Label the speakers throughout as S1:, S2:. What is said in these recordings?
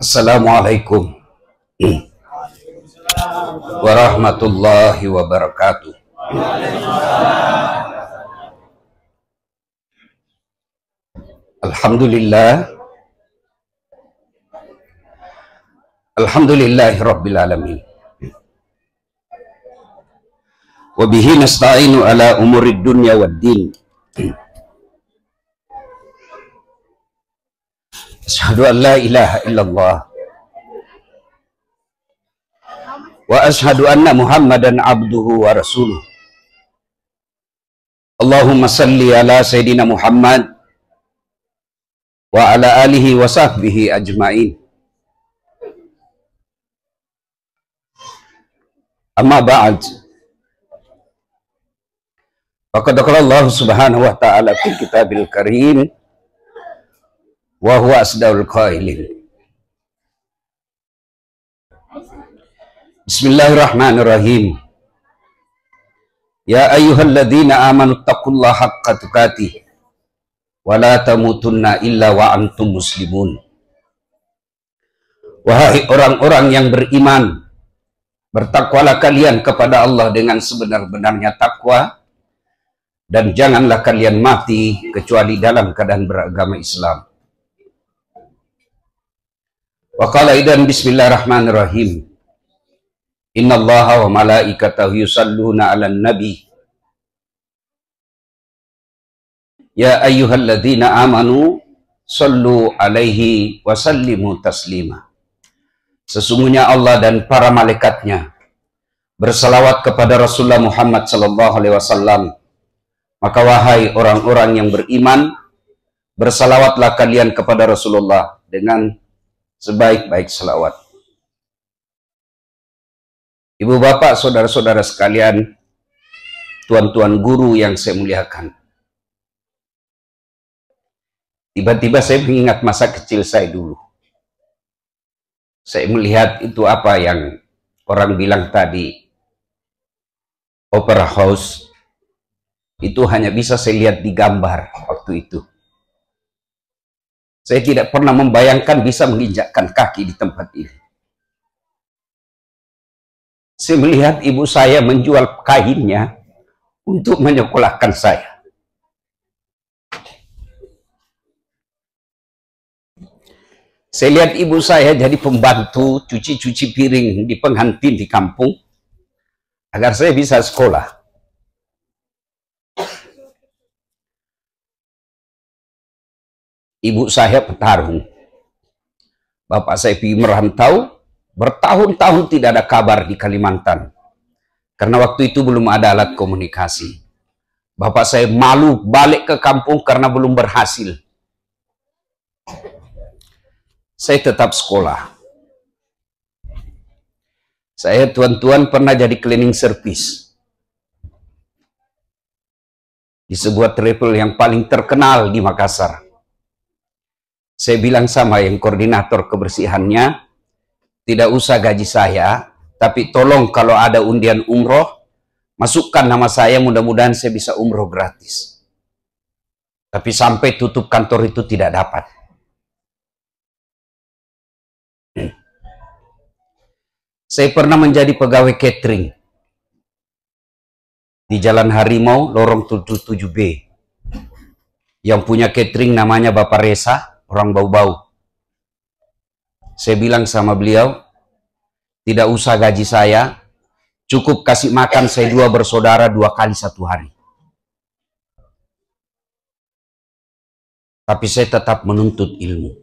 S1: Assalamualaikum warahmatullahi wabarakatuh. Alhamdulillahi rabbil alamin. Wa bihi nasta'inu ala umurid dunya waddin. Asyhadu an la ilaha illallah wa asyhadu anna Muhammadan abduhu wa rasuluh. Allahumma salli ala Sayyidina Muhammad wa ala alihi wa sahbihi ajma'in. Amma ba'd. Faqad qala Allah subhanahu wa ta'ala fil kitabil karim wa huwa asdaul qailin. Bismillahirrahmanirrahim. Ya ayyuhalladzina amanu taqullaha haqqa tuqatih wa la tamutunna illa wa antum muslimun. Wahai orang-orang yang beriman, bertakwalah kalian kepada Allah dengan sebenar-benarnya takwa, dan janganlah kalian mati kecuali dalam keadaan beragama Islam. Wa qala idan bismillahirrahmanirrahim. Innallaha wa malaikatahu yusalluna 'alan nabi. Ya ayyuhalladzina amanu sallu 'alaihi wa sallimu taslima. Sesungguhnya Allah dan para malaikatnya bersalawat kepada Rasulullah Muhammad sallallahu alaihi wasallam. Maka wahai orang-orang yang beriman, bersalawatlah kalian kepada Rasulullah dengan sebaik-baik salawat. Ibu bapak, saudara-saudara sekalian, tuan-tuan guru yang saya muliakan. Tiba-tiba saya mengingat masa kecil saya dulu. Saya melihat itu apa yang orang bilang tadi, Opera House. Itu hanya bisa saya lihat di gambar waktu itu. Saya tidak pernah membayangkan bisa menginjakkan kaki di tempat ini. Saya melihat ibu saya menjual kainnya untuk menyekolahkan saya. Saya lihat ibu saya jadi pembantu cuci-cuci piring di pengantin di kampung agar saya bisa sekolah. Ibu saya petarung. Bapak saya pergi merantau, bertahun-tahun tidak ada kabar di Kalimantan. Karena waktu itu belum ada alat komunikasi. Bapak saya malu balik ke kampung karena belum berhasil. Saya tetap sekolah. Saya, tuan-tuan, pernah jadi cleaning service di sebuah travel yang paling terkenal di Makassar. Saya bilang sama yang koordinator kebersihannya, tidak usah gaji saya, tapi tolong kalau ada undian umroh, masukkan nama saya, mudah-mudahan saya bisa umroh gratis. Tapi sampai tutup kantor itu tidak dapat. Saya pernah menjadi pegawai catering di Jalan Harimau, lorong 77B. Yang punya catering namanya Bapak Reza, orang bau-bau. Saya bilang sama beliau, tidak usah gaji saya, cukup kasih makan saya dua bersaudara 2 kali 1 hari. Tapi saya tetap menuntut ilmu.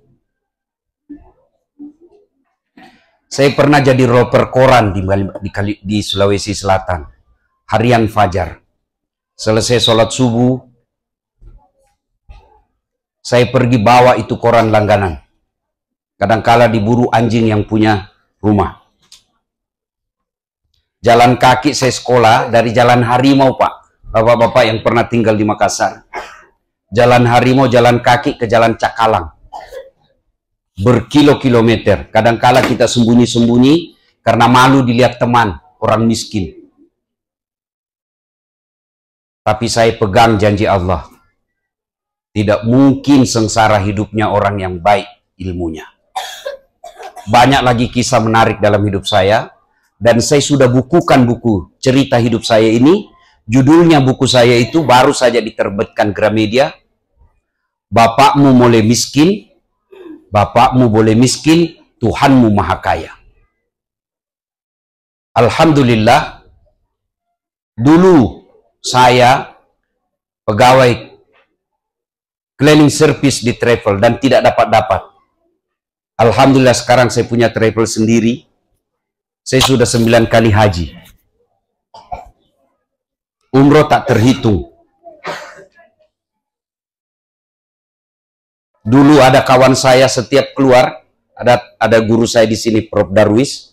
S1: Saya pernah jadi roper koran di Sulawesi Selatan, harian fajar. Selesai sholat subuh, saya pergi bawa itu koran langganan. Kadangkala diburu anjing yang punya rumah. Jalan kaki saya sekolah dari Jalan Harimau, Pak. Bapak-bapak yang pernah tinggal di Makassar. Jalan Harimau, jalan kaki ke Jalan Cakalang. Berkilo-kilometer. Kadangkala kita sembunyi-sembunyi karena malu dilihat teman, orang miskin. Tapi saya pegang janji Allah. Tidak mungkin sengsara hidupnya orang yang baik ilmunya. Banyak lagi kisah menarik dalam hidup saya. Dan saya sudah bukukan buku cerita hidup saya ini. Judulnya buku saya itu baru saja diterbitkan Gramedia. Bapakmu boleh miskin, bapakmu boleh miskin, Tuhanmu maha kaya. Alhamdulillah, dulu saya pegawai cleaning service di travel dan tidak dapat-dapat. Alhamdulillah sekarang saya punya travel sendiri. Saya sudah 9 kali haji. Umroh tak terhitung. Dulu ada kawan saya setiap keluar, ada guru saya di sini, Prof. Darwis.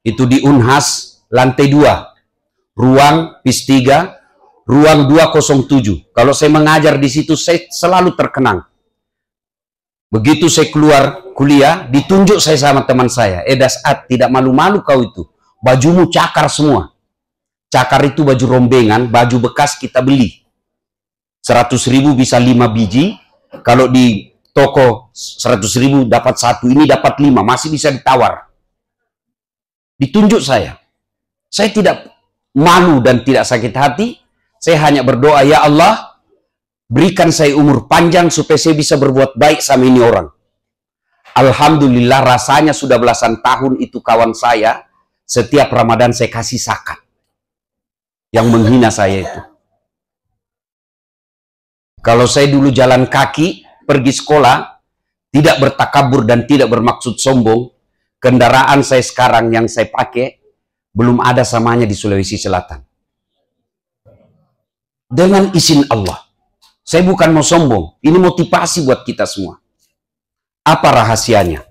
S1: Itu di Unhas, lantai 2. Ruang PIS 3, ruang 207. Kalau saya mengajar di situ, saya selalu terkenang. Begitu saya keluar kuliah, ditunjuk saya sama teman saya. Dasat, tidak malu-malu kau itu. Bajumu cakar semua. Cakar itu baju rombengan, baju bekas kita beli. 100.000 bisa 5 biji. Kalau di toko 100.000 dapat 1, ini dapat 5, masih bisa ditawar. Ditunjuk saya. Saya tidak malu dan tidak sakit hati. Saya hanya berdoa, ya Allah, berikan saya umur panjang supaya saya bisa berbuat baik sama ini orang. Alhamdulillah rasanya sudah belasan tahun itu kawan saya, setiap Ramadan saya kasih zakat. Yang menghina saya itu. Kalau saya dulu jalan kaki, pergi sekolah, tidak bertakabur dan tidak bermaksud sombong, kendaraan saya sekarang yang saya pakai, belum ada samanya di Sulawesi Selatan. Dengan izin Allah. Saya bukan mau sombong, ini motivasi buat kita semua. Apa rahasianya?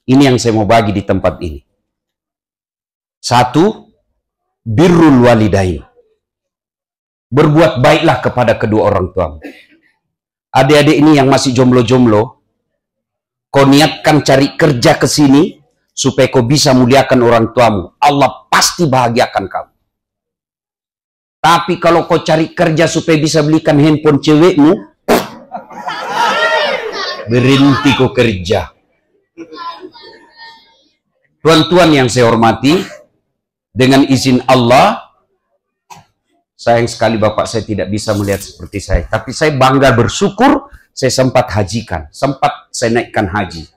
S1: Ini yang saya mau bagi di tempat ini. 1, birrul walidain. Berbuat baiklah kepada kedua orang tuamu. Adik-adik ini yang masih jomblo-jomblo, kau niatkan cari kerja ke sini supaya kau bisa muliakan orang tuamu. Allah pasti bahagiakan kamu. Tapi kalau kau cari kerja supaya bisa belikan handphone cewekmu, berhenti kau kerja. Tuan-tuan yang saya hormati, dengan izin Allah, sayang sekali bapak saya tidak bisa melihat seperti saya. Tapi saya bangga bersyukur, saya sempat hajikan, sempat saya naikkan haji.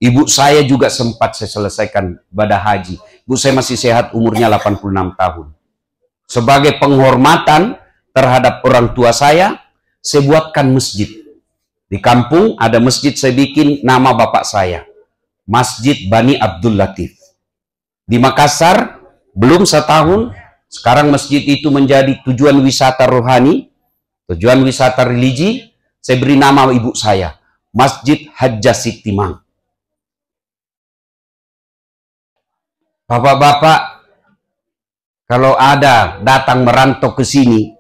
S1: Ibu saya juga sempat saya selesaikan ibadah haji. Ibu saya masih sehat, umurnya 86 tahun. Sebagai penghormatan terhadap orang tua saya buatkan masjid. Di kampung ada masjid, saya bikin nama bapak saya. Masjid Bani Abdul Latif. Di Makassar, belum setahun, sekarang masjid itu menjadi tujuan wisata rohani, tujuan wisata religi. Saya beri nama ibu saya, Masjid Hajjah Sitimang. Bapak-bapak, kalau ada datang merantau ke sini,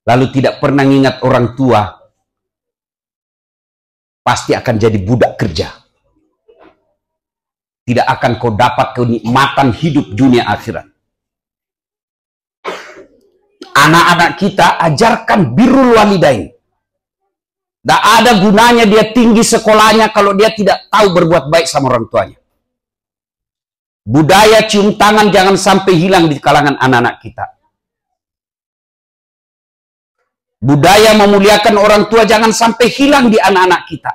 S1: lalu tidak pernah ingat orang tua, pasti akan jadi budak kerja. Tidak akan kau dapat kenikmatan hidup dunia akhirat. Anak-anak kita ajarkan birrul walidain. Tidak ada gunanya dia tinggi sekolahnya kalau dia tidak tahu berbuat baik sama orang tuanya. Budaya cium tangan jangan sampai hilang di kalangan anak-anak kita. Budaya memuliakan orang tua jangan sampai hilang di anak-anak kita.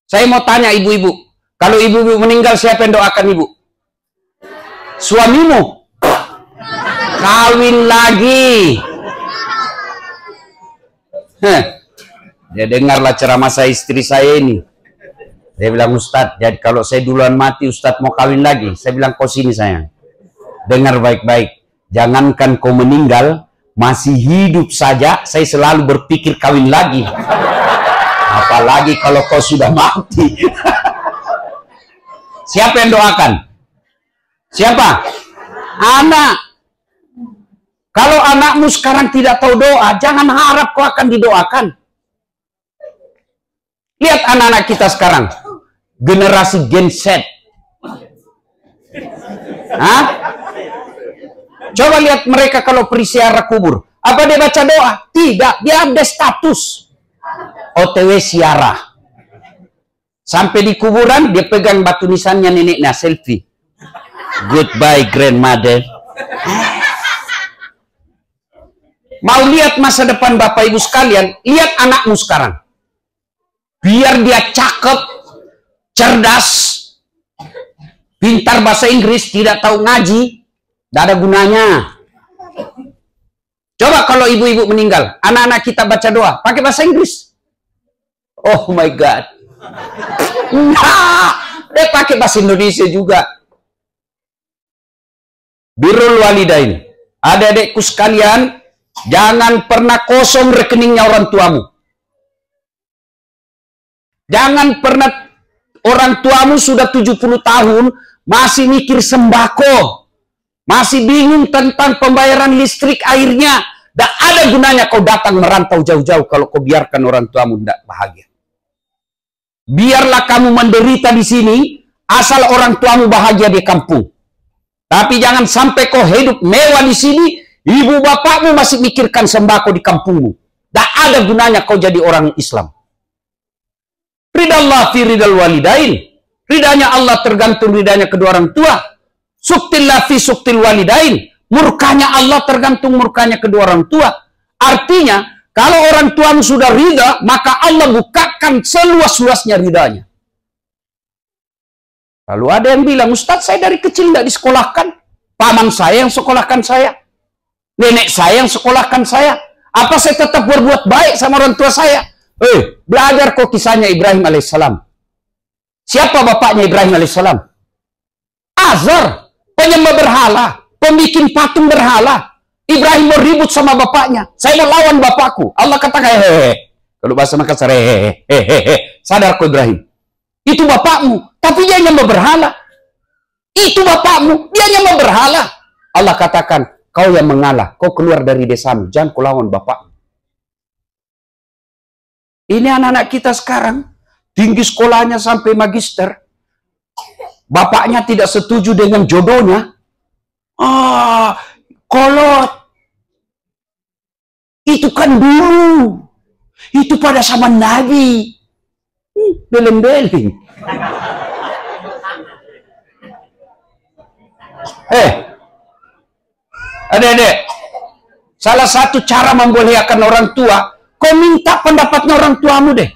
S1: Saya mau tanya ibu-ibu, kalau ibu-ibu meninggal siapa yang doakan ibu? Suamimu? Kawin lagi. Dia dengarlah ceramah saya, istri saya ini. Dia bilang, Ustadz, jadi kalau saya duluan mati, Ustadz mau kawin lagi. Saya bilang, kau sini sayang. Dengar baik-baik. Jangankan kau meninggal, masih hidup saja, saya selalu berpikir kawin lagi. Apalagi kalau kau sudah mati. Siapa yang doakan? Siapa? Anak. Kalau anakmu sekarang tidak tahu doa, jangan harap kau akan didoakan. Lihat anak-anak kita sekarang. Generasi Gen Z. Hah? Coba lihat mereka kalau perisiara kubur. Apa dia baca doa? Tidak. Dia update status. OTW siara. Sampai di kuburan, dia pegang batu nisannya neneknya, selfie. Goodbye, grandmother. Mau lihat masa depan Bapak Ibu sekalian, lihat anakmu sekarang. Biar dia cakep, cerdas, pintar bahasa Inggris, tidak tahu ngaji, tidak ada gunanya. Coba kalau ibu-ibu meninggal, anak-anak kita baca doa, pakai bahasa Inggris. Oh my God. Nah, dia pakai bahasa Indonesia juga. Birrul walidain. Adik-adikku sekalian, jangan pernah kosong rekeningnya orang tuamu. Jangan pernah orang tuamu sudah 70 tahun masih mikir sembako. Masih bingung tentang pembayaran listrik airnya. Tak ada gunanya kau datang merantau jauh-jauh kalau kau biarkan orang tuamu tidak bahagia. Biarlah kamu menderita di sini, asal orang tuamu bahagia di kampung. Tapi jangan sampai kau hidup mewah di sini, ibu bapakmu masih mikirkan sembako di kampungmu. Tak ada gunanya kau jadi orang Islam. Ridallah fi ridal walidain. Ridanya Allah tergantung ridanya kedua orang tua. Suktillah fi suktil walidain. Murkanya Allah tergantung murkanya kedua orang tua. Artinya, kalau orang tuamu sudah ridha, maka Allah bukakan seluas-luasnya ridhanya. Lalu ada yang bilang, Ustadz saya dari kecil tidak disekolahkan. Paman saya yang sekolahkan saya. Nenek saya yang sekolahkan saya. Apa saya tetap berbuat baik sama orang tua saya? Belajar kok kisahnya Ibrahim alaihissalam. Siapa bapaknya Ibrahim alaihissalam? Azar, penyembah berhala, pembikin patung berhala. Ibrahim mau ribut sama bapaknya. Saya mau lawan bapakku. Allah katakan, hehehe. Kalau bahasa Makassar, hehehe. Sadar kau Ibrahim. Itu bapakmu. Tapi dia nyembah berhala. Itu bapakmu. Dia nyembah berhala. Allah katakan, kau yang mengalah. Kau keluar dari desamu. Jangan kau lawan bapakmu. Ini anak-anak kita sekarang. Tinggi sekolahnya sampai magister. Bapaknya tidak setuju dengan jodohnya. Kolot. Itu kan dulu. Itu pada zaman Nabi. Beleng-beleng. Adik-adik. Salah satu cara membolehkan orang tua, kau minta pendapatnya orang tuamu deh.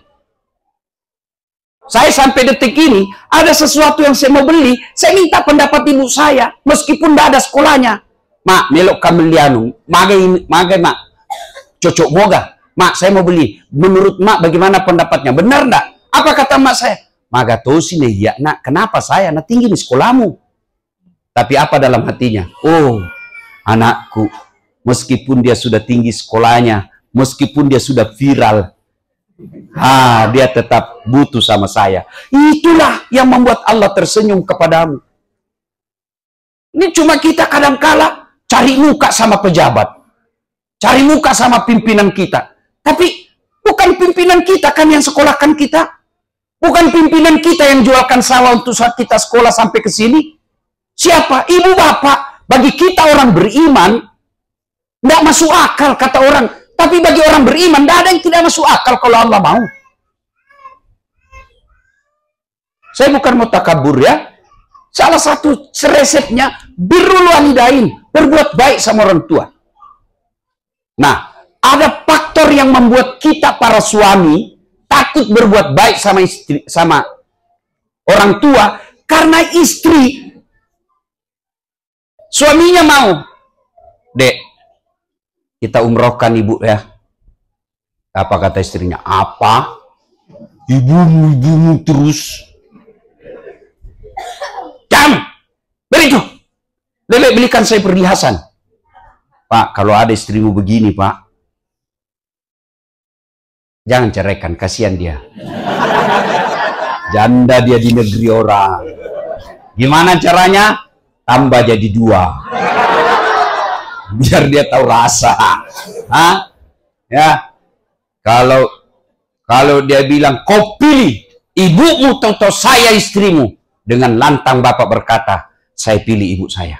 S1: Saya sampai detik ini, ada sesuatu yang saya mau beli, saya minta pendapat ibu saya, meskipun tidak ada sekolahnya. Mak, melok kamelianu, magai mak, cocok moga. Mak, saya mau beli. Menurut mak bagaimana pendapatnya? Benar enggak? Apa kata mak saya? Maga tahu sini ya nak, kenapa saya nak tinggi di sekolahmu? Tapi apa dalam hatinya? Oh, anakku, meskipun dia sudah tinggi sekolahnya, meskipun dia sudah viral, dia tetap butuh sama saya. Itulah yang membuat Allah tersenyum kepadamu. Ini cuma kita kadang-kala cari muka sama pejabat, cari muka sama pimpinan kita. Tapi bukan pimpinan kita kan yang sekolahkan kita. Bukan pimpinan kita yang jualkan sawah untuk saat kita sekolah sampai ke sini. Siapa? Ibu bapak. Bagi kita orang beriman, tidak masuk akal kata orang. Tapi bagi orang beriman, tidak ada yang tidak masuk akal kalau Allah mau. Saya bukan mau takabur ya. Salah satu resepnya, birrul walidain, berbuat baik sama orang tua. Nah, ada faktor yang membuat kita para suami takut berbuat baik sama istri, sama orang tua, karena istri, suaminya mau, Dek, kita umrohkan ibu ya. Apa kata istrinya? Apa? Ibumu terus. Jangan, beri itu. Lele, belikan saya perhiasan. Pak, kalau ada istrimu begini, Pak, jangan ceraikan, kasihan dia. Janda dia di negeri orang. Gimana caranya? Tambah jadi 2. Biar dia tahu rasa. Ya. Kalau dia bilang, kau pilih ibumu atau saya istrimu. Dengan lantang bapak berkata, saya pilih ibu saya.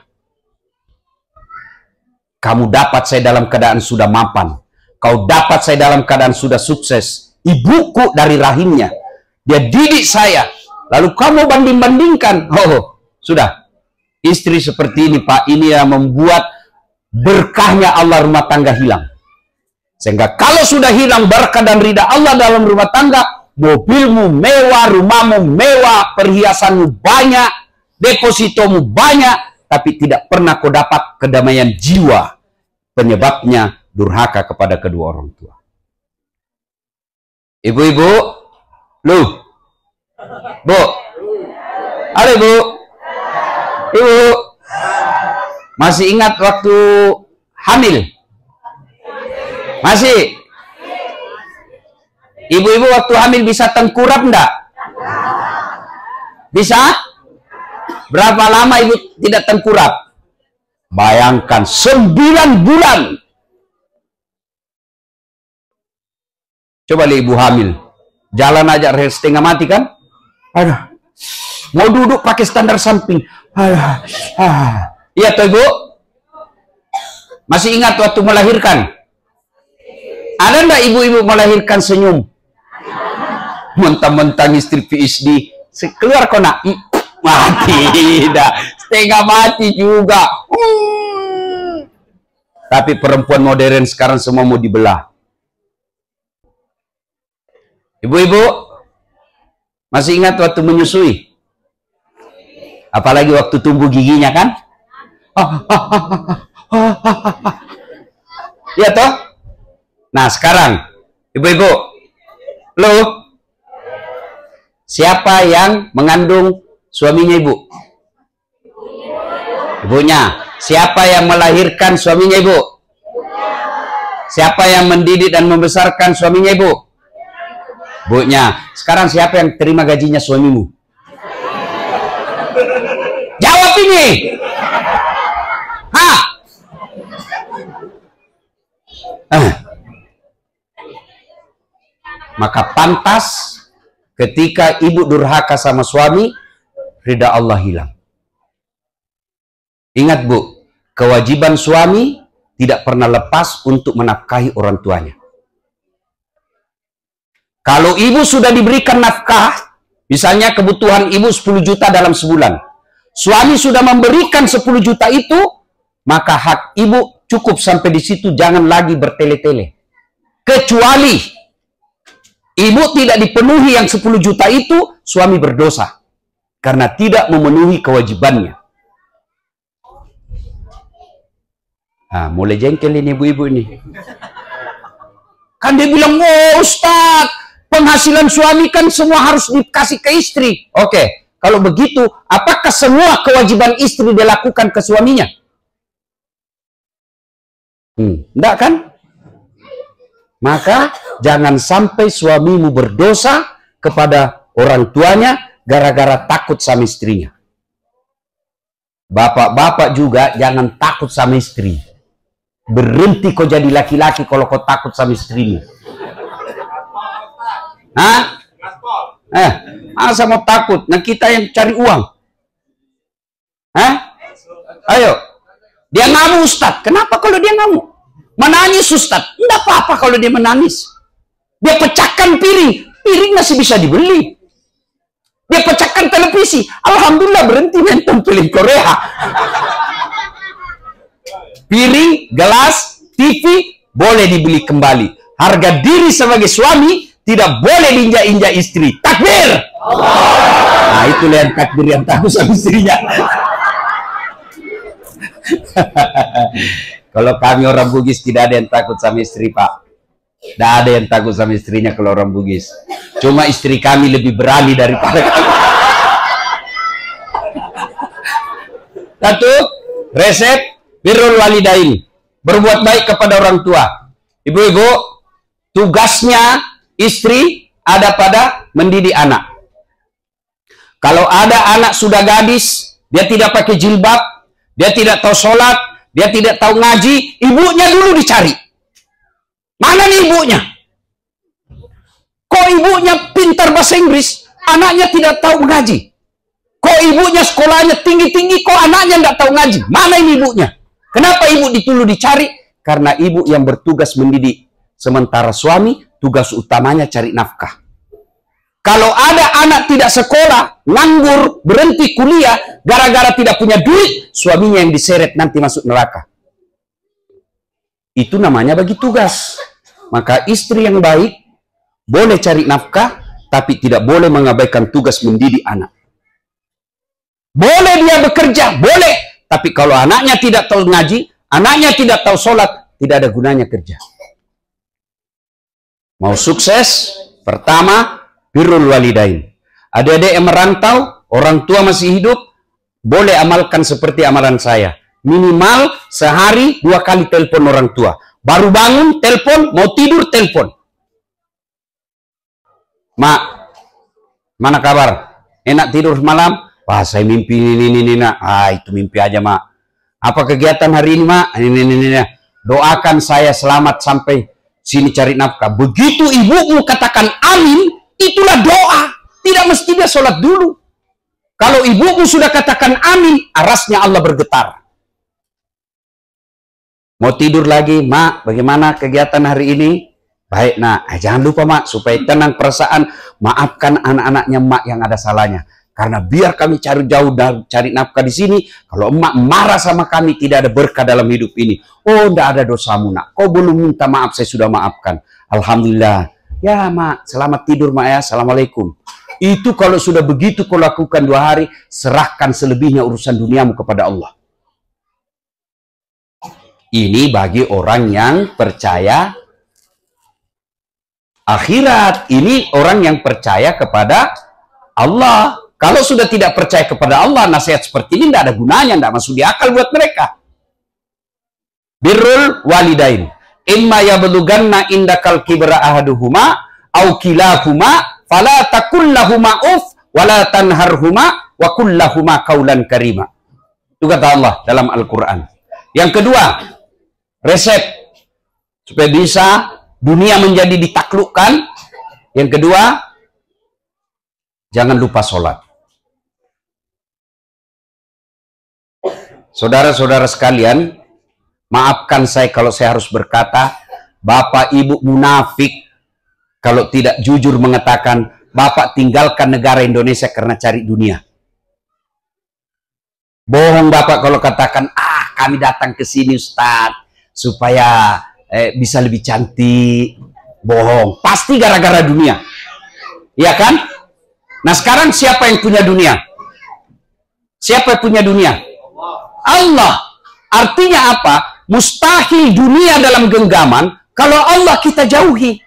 S1: Kamu dapat saya dalam keadaan sudah mapan. Kau dapat saya dalam keadaan sudah sukses. Ibuku dari rahimnya. dia didik saya. Lalu kamu banding-bandingkan. Oh, sudah. Istri seperti ini, Pak, ini yang membuat berkahnya Allah rumah tangga hilang. Sehingga kalau sudah hilang berkah dan ridha Allah dalam rumah tangga, mobilmu mewah, rumahmu mewah, perhiasanmu banyak, depositomu banyak, tapi tidak pernah kau dapat kedamaian jiwa. Penyebabnya durhaka kepada kedua orang tua. Ibu-ibu, lu, bu, halo ibu, ibu, masih ingat waktu hamil? Masih? Ibu-ibu waktu hamil bisa tengkurap enggak? Bisa? Berapa lama ibu tidak tengkurap? Bayangkan 9 bulan. Coba lihat ibu hamil. Jalan aja setengah mati kan? Aduh. Mau duduk pakai standar samping. Aduh. Iya toh ibu? Masih ingat waktu melahirkan? Ada enggak ibu-ibu melahirkan senyum? Mentang-mentang istri PhD, keluar kok nak? Mati, tidak. Setengah mati juga. Tapi perempuan modern sekarang semua mau dibelah. Ibu-ibu, masih ingat waktu menyusui? Apalagi waktu tumbuh giginya kan? Iya toh? Nah sekarang, ibu-ibu, lo, siapa yang mengandung suaminya ibu? Ibunya. Siapa yang melahirkan suaminya ibu? Siapa yang mendidik dan membesarkan suaminya ibu? Ibunya. Sekarang siapa yang terima gajinya suamimu? Jawab ini. Hah? Maka pantas ketika ibu durhaka sama suami, ridha Allah hilang. Ingat bu, kewajiban suami tidak pernah lepas untuk menafkahi orang tuanya. Kalau ibu sudah diberikan nafkah, misalnya kebutuhan ibu 10 juta dalam sebulan, suami sudah memberikan 10 juta itu, maka hak ibu cukup sampai di situ, jangan lagi bertele-tele. Kecuali ibu tidak dipenuhi yang 10 juta itu, suami berdosa karena tidak memenuhi kewajibannya. Nah, mulai jengkel ini ibu-ibu ini. Kan dia bilang, oh Ustadz, penghasilan suami kan semua harus dikasih ke istri. Oke, kalau begitu, apakah semua kewajiban istri dilakukan ke suaminya? Enggak kan? Maka jangan sampai suamimu berdosa kepada orang tuanya gara-gara takut sama istrinya. Bapak-bapak juga jangan takut sama istri. Berhenti kau jadi laki-laki kalau kau takut sama istrimu. Hah? Masa mau takut? Nah kita yang cari uang. Hah? Ayo. Dia ngamuk Ustadz. Kenapa kalau dia ngamuk? Menangis Ustadz. Enggak apa-apa kalau dia menangis. Dia pecahkan piring. Piring masih bisa dibeli. Dia pecahkan televisi. Alhamdulillah berhenti nonton film Korea. Piring, gelas, TV boleh dibeli kembali. Harga diri sebagai suami tidak boleh diinjak-injak istri. Takbir! Nah itu lihat takbir yang takut sama istrinya. Kalau kami orang Bugis tidak ada yang takut sama istri pak. Tidak ada yang takut sama istrinya kalau orang Bugis. Cuma istri kami lebih berani daripada kami. Satu, resep birrul walidain, berbuat baik kepada orang tua. Ibu-ibu, tugasnya istri ada pada mendidik anak. Kalau ada anak sudah gadis, dia tidak pakai jilbab, dia tidak tahu sholat, dia tidak tahu ngaji, ibunya dulu dicari. Mana nih ibunya? Kok ibunya pintar bahasa Inggris, anaknya tidak tahu mengaji? Kok ibunya sekolahnya tinggi-tinggi, kok anaknya tidak tahu ngaji? Mana ini ibunya? Kenapa ibu dulu dicari? Karena ibu yang bertugas mendidik. Sementara suami, tugas utamanya cari nafkah. Kalau ada anak tidak sekolah, nganggur, berhenti kuliah, gara-gara tidak punya duit, suaminya yang diseret nanti masuk neraka. Itu namanya bagi tugas. Maka istri yang baik, boleh cari nafkah, tapi tidak boleh mengabaikan tugas mendidik anak. Boleh dia bekerja, boleh. Tapi kalau anaknya tidak tahu ngaji, anaknya tidak tahu sholat, tidak ada gunanya kerja. Mau sukses, pertama, birrul walidain. Adik-adik yang merantau, orang tua masih hidup, boleh amalkan seperti amalan saya. Minimal sehari 2 kali telepon orang tua. Baru bangun, telepon, mau tidur, telepon. Mak, mana kabar? Enak tidur malam? Wah, saya mimpi ini, nak. Ah, itu mimpi aja, Mak. Apa kegiatan hari ini, Mak? Ini. Doakan saya selamat sampai sini cari nafkah. Begitu ibumu katakan amin, itulah doa. Tidak mesti dia sholat dulu. Kalau ibumu sudah katakan amin, arasnya Allah bergetar. Mau tidur lagi, Mak, bagaimana kegiatan hari ini? Baik, nak. Jangan lupa, Mak, supaya tenang perasaan, maafkan anak-anaknya Mak yang ada salahnya. Karena biar kami cari jauh dan cari nafkah di sini, kalau emak marah sama kami, tidak ada berkah dalam hidup ini. Oh, tidak ada dosamu, nak. Kau belum minta maaf, saya sudah maafkan. Alhamdulillah. Ya, Mak, selamat tidur, Mak, ya. Assalamualaikum. Itu kalau sudah begitu kau lakukan 2 hari, serahkan selebihnya urusan duniamu kepada Allah. Ini bagi orang yang percaya akhirat. Ini orang yang percaya kepada Allah. Kalau sudah tidak percaya kepada Allah, nasihat seperti ini tidak ada gunanya, tidak masuk di akal buat mereka. Birrul walidain. Imma yablughanna indakal kibra ahaduhuma au kilahuma fala taqul lahumā uff wala tanharhuma wa qul lahumā qaulan karima. Itu kata Allah dalam Al-Qur'an. Yang kedua, resep supaya bisa dunia menjadi ditaklukkan. Yang kedua, jangan lupa sholat. Saudara-saudara sekalian, maafkan saya kalau saya harus berkata, Bapak Ibu munafik kalau tidak jujur mengatakan, Bapak tinggalkan negara Indonesia karena cari dunia. Bohong Bapak kalau katakan, kami datang ke sini Ustaz, supaya bisa lebih cantik. Bohong, pasti gara-gara dunia. Iya kan? Nah sekarang siapa yang punya dunia? Siapa yang punya dunia? Allah. Artinya apa? Mustahil dunia dalam genggaman kalau Allah kita jauhi.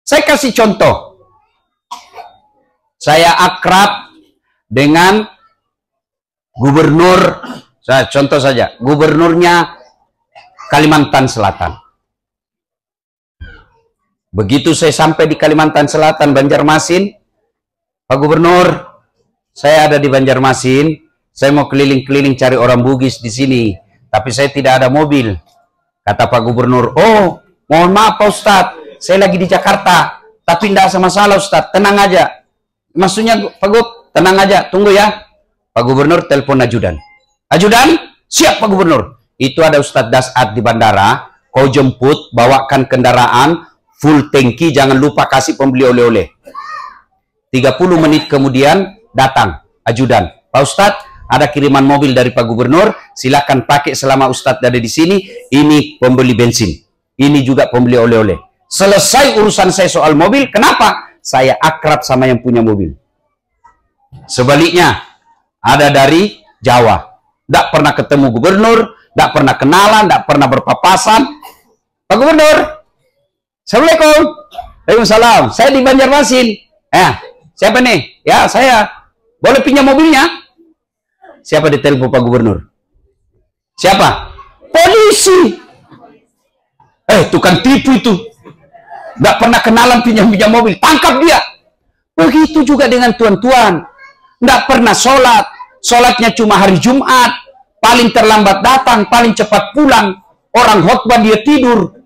S1: Saya kasih contoh. Saya akrab dengan gubernur, contoh saja, gubernurnya Kalimantan Selatan. Begitu saya sampai di Kalimantan Selatan, Banjarmasin, Pak Gubernur, saya ada di Banjarmasin, saya mau keliling-keliling cari orang Bugis di sini, tapi saya tidak ada mobil. Kata Pak Gubernur, oh, mohon maaf Pak Ustadz, saya lagi di Jakarta, tapi tidak sama masalah Ustadz, tenang aja. Maksudnya Pak Gub, tenang aja, tunggu ya. Pak Gubernur telepon ajudan. Ajudan, siap Pak Gubernur. Itu ada Ustadz Dasat di bandara, kau jemput, bawakan kendaraan, full tangki, jangan lupa kasih pembeli oleh-oleh. 30 menit kemudian datang ajudan. Pak Ustadz, ada kiriman mobil dari Pak Gubernur, silakan pakai selama Ustadz ada di sini. Ini pembeli bensin, ini juga pembeli oleh-oleh. Selesai urusan saya soal mobil. Kenapa? Saya akrab sama yang punya mobil. Sebaliknya, ada dari Jawa, tidak pernah ketemu gubernur, tidak pernah kenalan, tidak pernah berpapasan. Pak Gubernur, Assalamualaikum. Waalaikumsalam. Saya di Banjarmasin. Siapa nih? Ya, saya. Boleh pinjam mobilnya? Siapa ditelepon Pak Gubernur? Siapa? Polisi. Tukang tipu itu. Nggak pernah kenalan pinjam-pinjam mobil. Tangkap dia. Begitu juga dengan tuan-tuan. Nggak pernah sholat. Sholatnya cuma hari Jumat. Paling terlambat datang, paling cepat pulang. Orang khotbah dia tidur.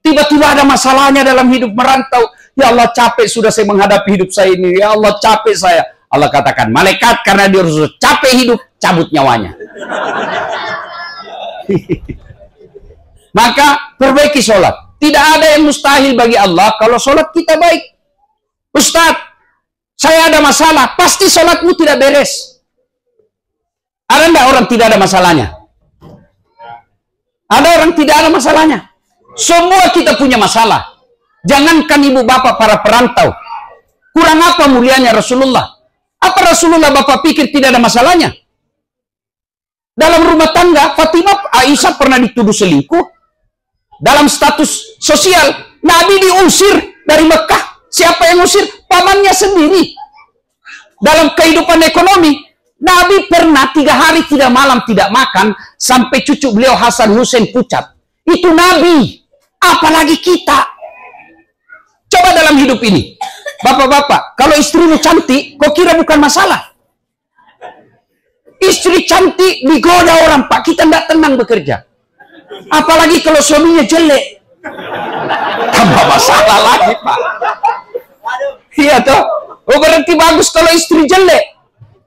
S1: Tiba-tiba ada masalahnya dalam hidup merantau. Ya Allah, capek sudah saya menghadapi hidup saya ini. Ya Allah, capek saya. Allah katakan, malaikat karena dia sudah capek hidup, cabut nyawanya. Maka perbaiki sholat. Tidak ada yang mustahil bagi Allah kalau sholat kita baik. Ustadz, saya ada masalah, pasti sholatmu tidak beres. Ada enggak orang tidak ada masalahnya? Ada orang tidak ada masalahnya. Semua kita punya masalah. Jangankan ibu bapak para perantau. Kurang apa mulianya Rasulullah? Apa Rasulullah bapak pikir tidak ada masalahnya? Dalam rumah tangga, Fatimah Aisyah pernah dituduh selingkuh. Dalam status sosial, Nabi diusir dari Mekah. Siapa yang usir? Pamannya sendiri. Dalam kehidupan ekonomi, Nabi pernah 3 hari 3 malam tidak makan sampai cucu beliau Hasan Hussein pucat. Itu Nabi. Apalagi kita. Coba dalam hidup ini. Bapak-bapak, kalau istrimu cantik, kok kira bukan masalah? Istri cantik digoda orang, Pak. Kita tidak tenang bekerja. Apalagi kalau suaminya jelek. Tambah masalah lagi, Pak. Iya toh? Oh, berarti bagus kalau istri jelek.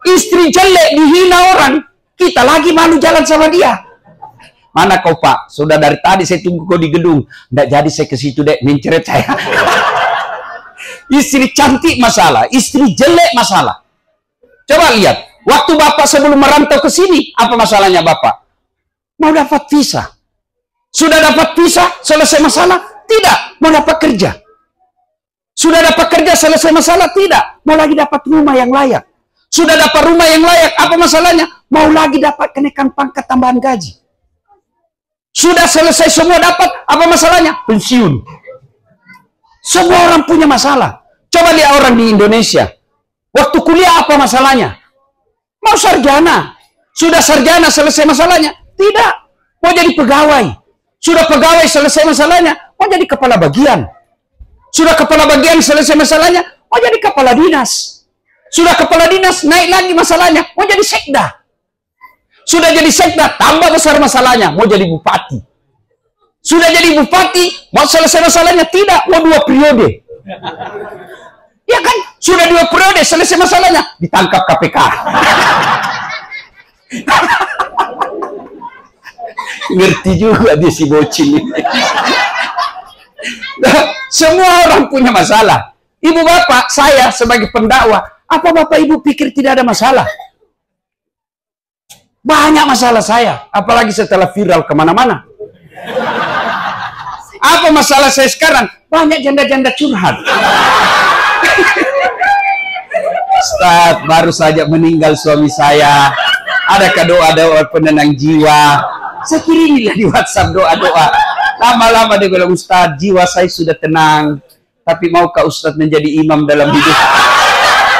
S1: Istri jelek dihina orang. Kita lagi malu jalan sama dia. Mana kau, Pak? Sudah dari tadi saya tunggu kau di gedung. Tidak jadi saya ke situ, dek. Menceret saya. Istri cantik masalah. Istri jelek masalah. Coba lihat. Waktu Bapak sebelum merantau ke sini, apa masalahnya Bapak? Mau dapat visa. Sudah dapat visa, selesai masalah? Tidak. Mau dapat kerja. Sudah dapat kerja, selesai masalah? Tidak. Mau lagi dapat rumah yang layak. Sudah dapat rumah yang layak, apa masalahnya? Mau lagi dapat kenaikan pangkat tambahan gaji. Sudah selesai semua dapat, apa masalahnya? Pensiun. Semua orang punya masalah. Coba lihat orang di Indonesia. Waktu kuliah apa masalahnya? Mau sarjana. Sudah sarjana selesai masalahnya? Tidak. Mau jadi pegawai. Sudah pegawai selesai masalahnya? Mau jadi kepala bagian. Sudah kepala bagian selesai masalahnya? Mau jadi kepala dinas. Sudah kepala dinas naik lagi masalahnya? Mau jadi sekda. Sudah jadi sekda tambah besar masalahnya? Mau jadi bupati. Sudah jadi bupati, mau selesai masalahnya? Tidak. Mau 2 periode. Ya kan? Sudah 2 periode, selesai masalahnya? Ditangkap KPK. Ngerti juga dia si bocil ini. Semua orang punya masalah. Ibu bapak, saya sebagai pendakwah, apa bapak ibu pikir tidak ada masalah? Banyak masalah saya, apalagi setelah viral kemana-mana. Apa masalah saya sekarang? Banyak janda-janda curhat. Ustaz, baru saja meninggal suami saya. Adakah doa-doa penenang jiwa? Saya kirimilah di WhatsApp doa-doa. Lama-lama dia bilang, Ustaz, jiwa saya sudah tenang. Tapi maukah Ustaz menjadi imam dalam hidup?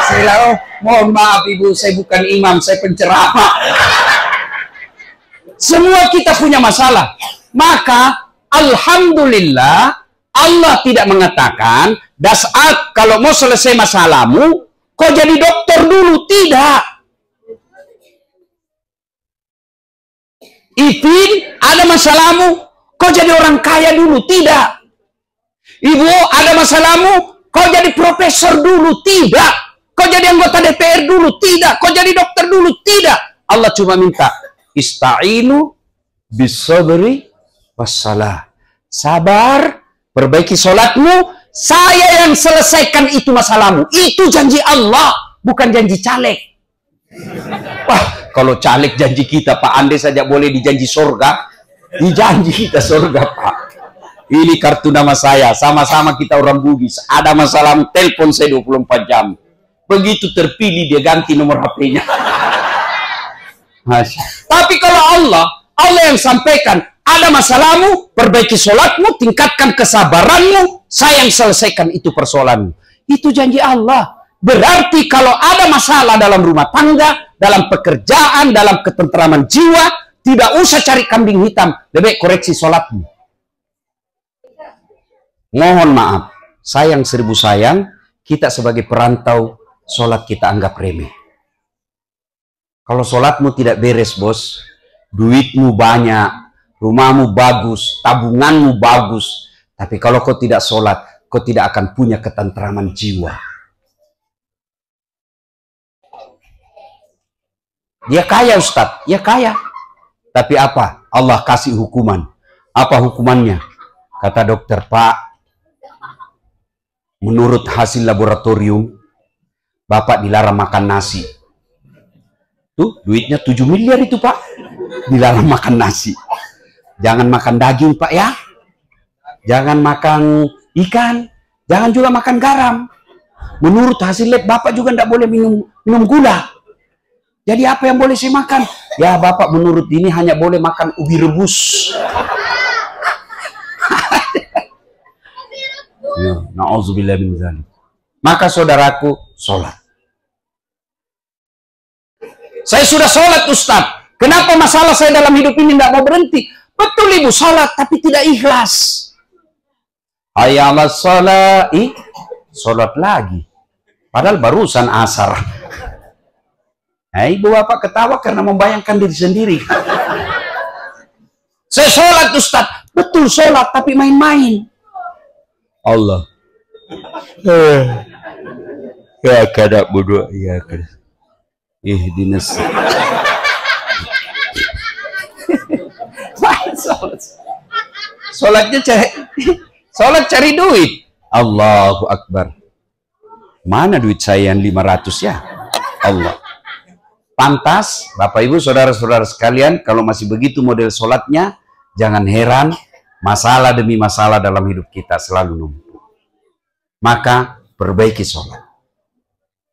S1: Saya bilang, oh, mohon maaf ibu, saya bukan imam, saya penceramah. Semua kita punya masalah. Maka, alhamdulillah, Allah tidak mengatakan, dasar kalau mau selesai masalahmu, kau jadi dokter dulu. Tidak. Ipin, ada masalahmu, kau jadi orang kaya dulu. Tidak. Ibu, ada masalahmu, kau jadi profesor dulu. Tidak. Kau jadi anggota DPR dulu. Tidak. Kau jadi dokter dulu. Tidak. Allah cuma minta, ista'inu bisabri wassalah. Sabar, perbaiki sholatmu, saya yang selesaikan itu masalahmu. Itu janji Allah, bukan janji caleg. Wah, kalau caleg janji kita, Pak, andai saja boleh dijanji surga, dijanji kita surga, Pak. Ini kartu nama saya, sama-sama kita orang Bugis. Ada masalahmu, telepon saya 24 jam. Begitu terpilih, dia ganti nomor HP-nya. Tapi kalau Allah yang sampaikan, ada masalahmu, perbaiki sholatmu, tingkatkan kesabaranmu, saya yang selesaikan itu persoalanmu. Itu janji Allah. Berarti kalau ada masalah dalam rumah tangga, dalam pekerjaan, dalam ketentraman jiwa, tidak usah cari kambing hitam, lebih koreksi sholatmu. Mohon maaf, sayang seribu sayang, kita sebagai perantau, sholat kita anggap remeh. Kalau sholatmu tidak beres, bos, duitmu banyak, rumahmu bagus, tabunganmu bagus, tapi kalau kau tidak sholat, kau tidak akan punya ketentraman jiwa. Dia kaya, Ustadz, ya kaya. Tapi apa? Allah kasih hukuman. Apa hukumannya? Kata dokter, Pak, menurut hasil laboratorium, Bapak dilarang makan nasi. Tuh, duitnya 7 miliar itu, Pak. Dilarang makan nasi. Jangan makan daging, Pak, ya. Jangan makan ikan. Jangan juga makan garam. Menurut hasil lab, Bapak juga tidak boleh minum gula. Jadi apa yang boleh saya makan? Ya, Bapak menurut ini hanya boleh makan ubi rebus. Ya, na'udzubillah min dzalik. Maka saudaraku, sholat. Saya sudah sholat, Ustaz. Kenapa masalah saya dalam hidup ini tidak mau berhenti? Betul Ibu, sholat tapi tidak ikhlas. Hayya 'alas shalah, sholat lagi. Padahal barusan asar. Nah, Ibu Bapak ketawa karena membayangkan diri sendiri. Saya sholat, Ustaz. Betul sholat tapi main-main. Allah. Ya kada bodoh, ya kada. Ihdinas. Sholat cari duit. Allahu Akbar. Mana duit saya yang 500 ya? Allah. Pantas, Bapak Ibu, saudara-saudara sekalian, kalau masih begitu model sholatnya, jangan heran, masalah demi masalah dalam hidup kita selalu numpuk. Maka, perbaiki sholat.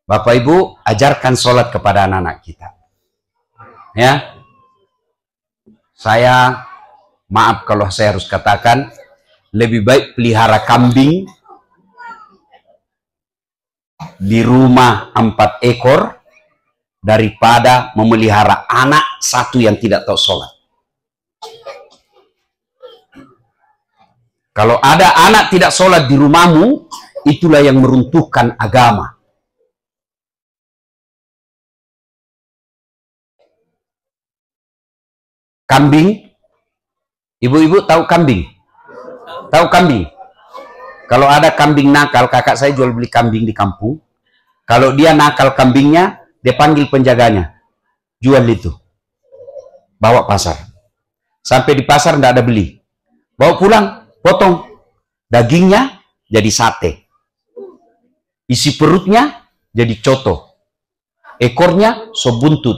S1: Bapak Ibu, ajarkan sholat kepada anak-anak kita. Ya, saya, maaf kalau saya harus katakan, lebih baik pelihara kambing di rumah 4 ekor daripada memelihara anak 1 yang tidak tahu sholat. Kalau ada anak tidak sholat di rumahmu, itulah yang meruntuhkan agama. Kambing, ibu-ibu tahu kambing? Tahu kambing? Kalau ada kambing nakal, kakak saya jual beli kambing di kampung. Kalau dia nakal kambingnya, dia panggil penjaganya. Jual itu. Bawa pasar. Sampai di pasar tidak ada beli. Bawa pulang, potong. Dagingnya jadi sate. Isi perutnya jadi coto. Ekornya sop buntut.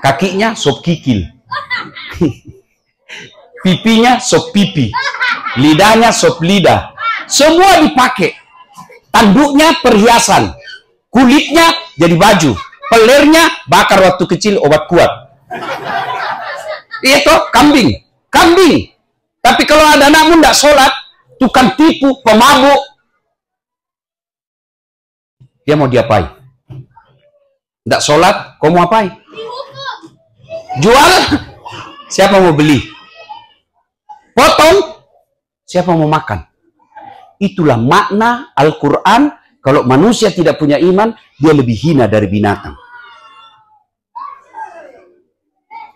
S1: Kakinya sop kikil. Pipinya sop pipi. Lidahnya sop lidah. Semua dipakai. Tanduknya perhiasan. Kulitnya jadi baju. Pelernya bakar waktu kecil obat kuat. Itu kambing. Kambing. Tapi kalau ada anakmu tidak sholat, tukang tipu, pemabuk, dia mau diapain? Tidak sholat, kau mau apain? Jual? Siapa mau beli? Potong? Siapa mau makan? Itulah makna Al-Quran. Kalau manusia tidak punya iman, dia lebih hina dari binatang.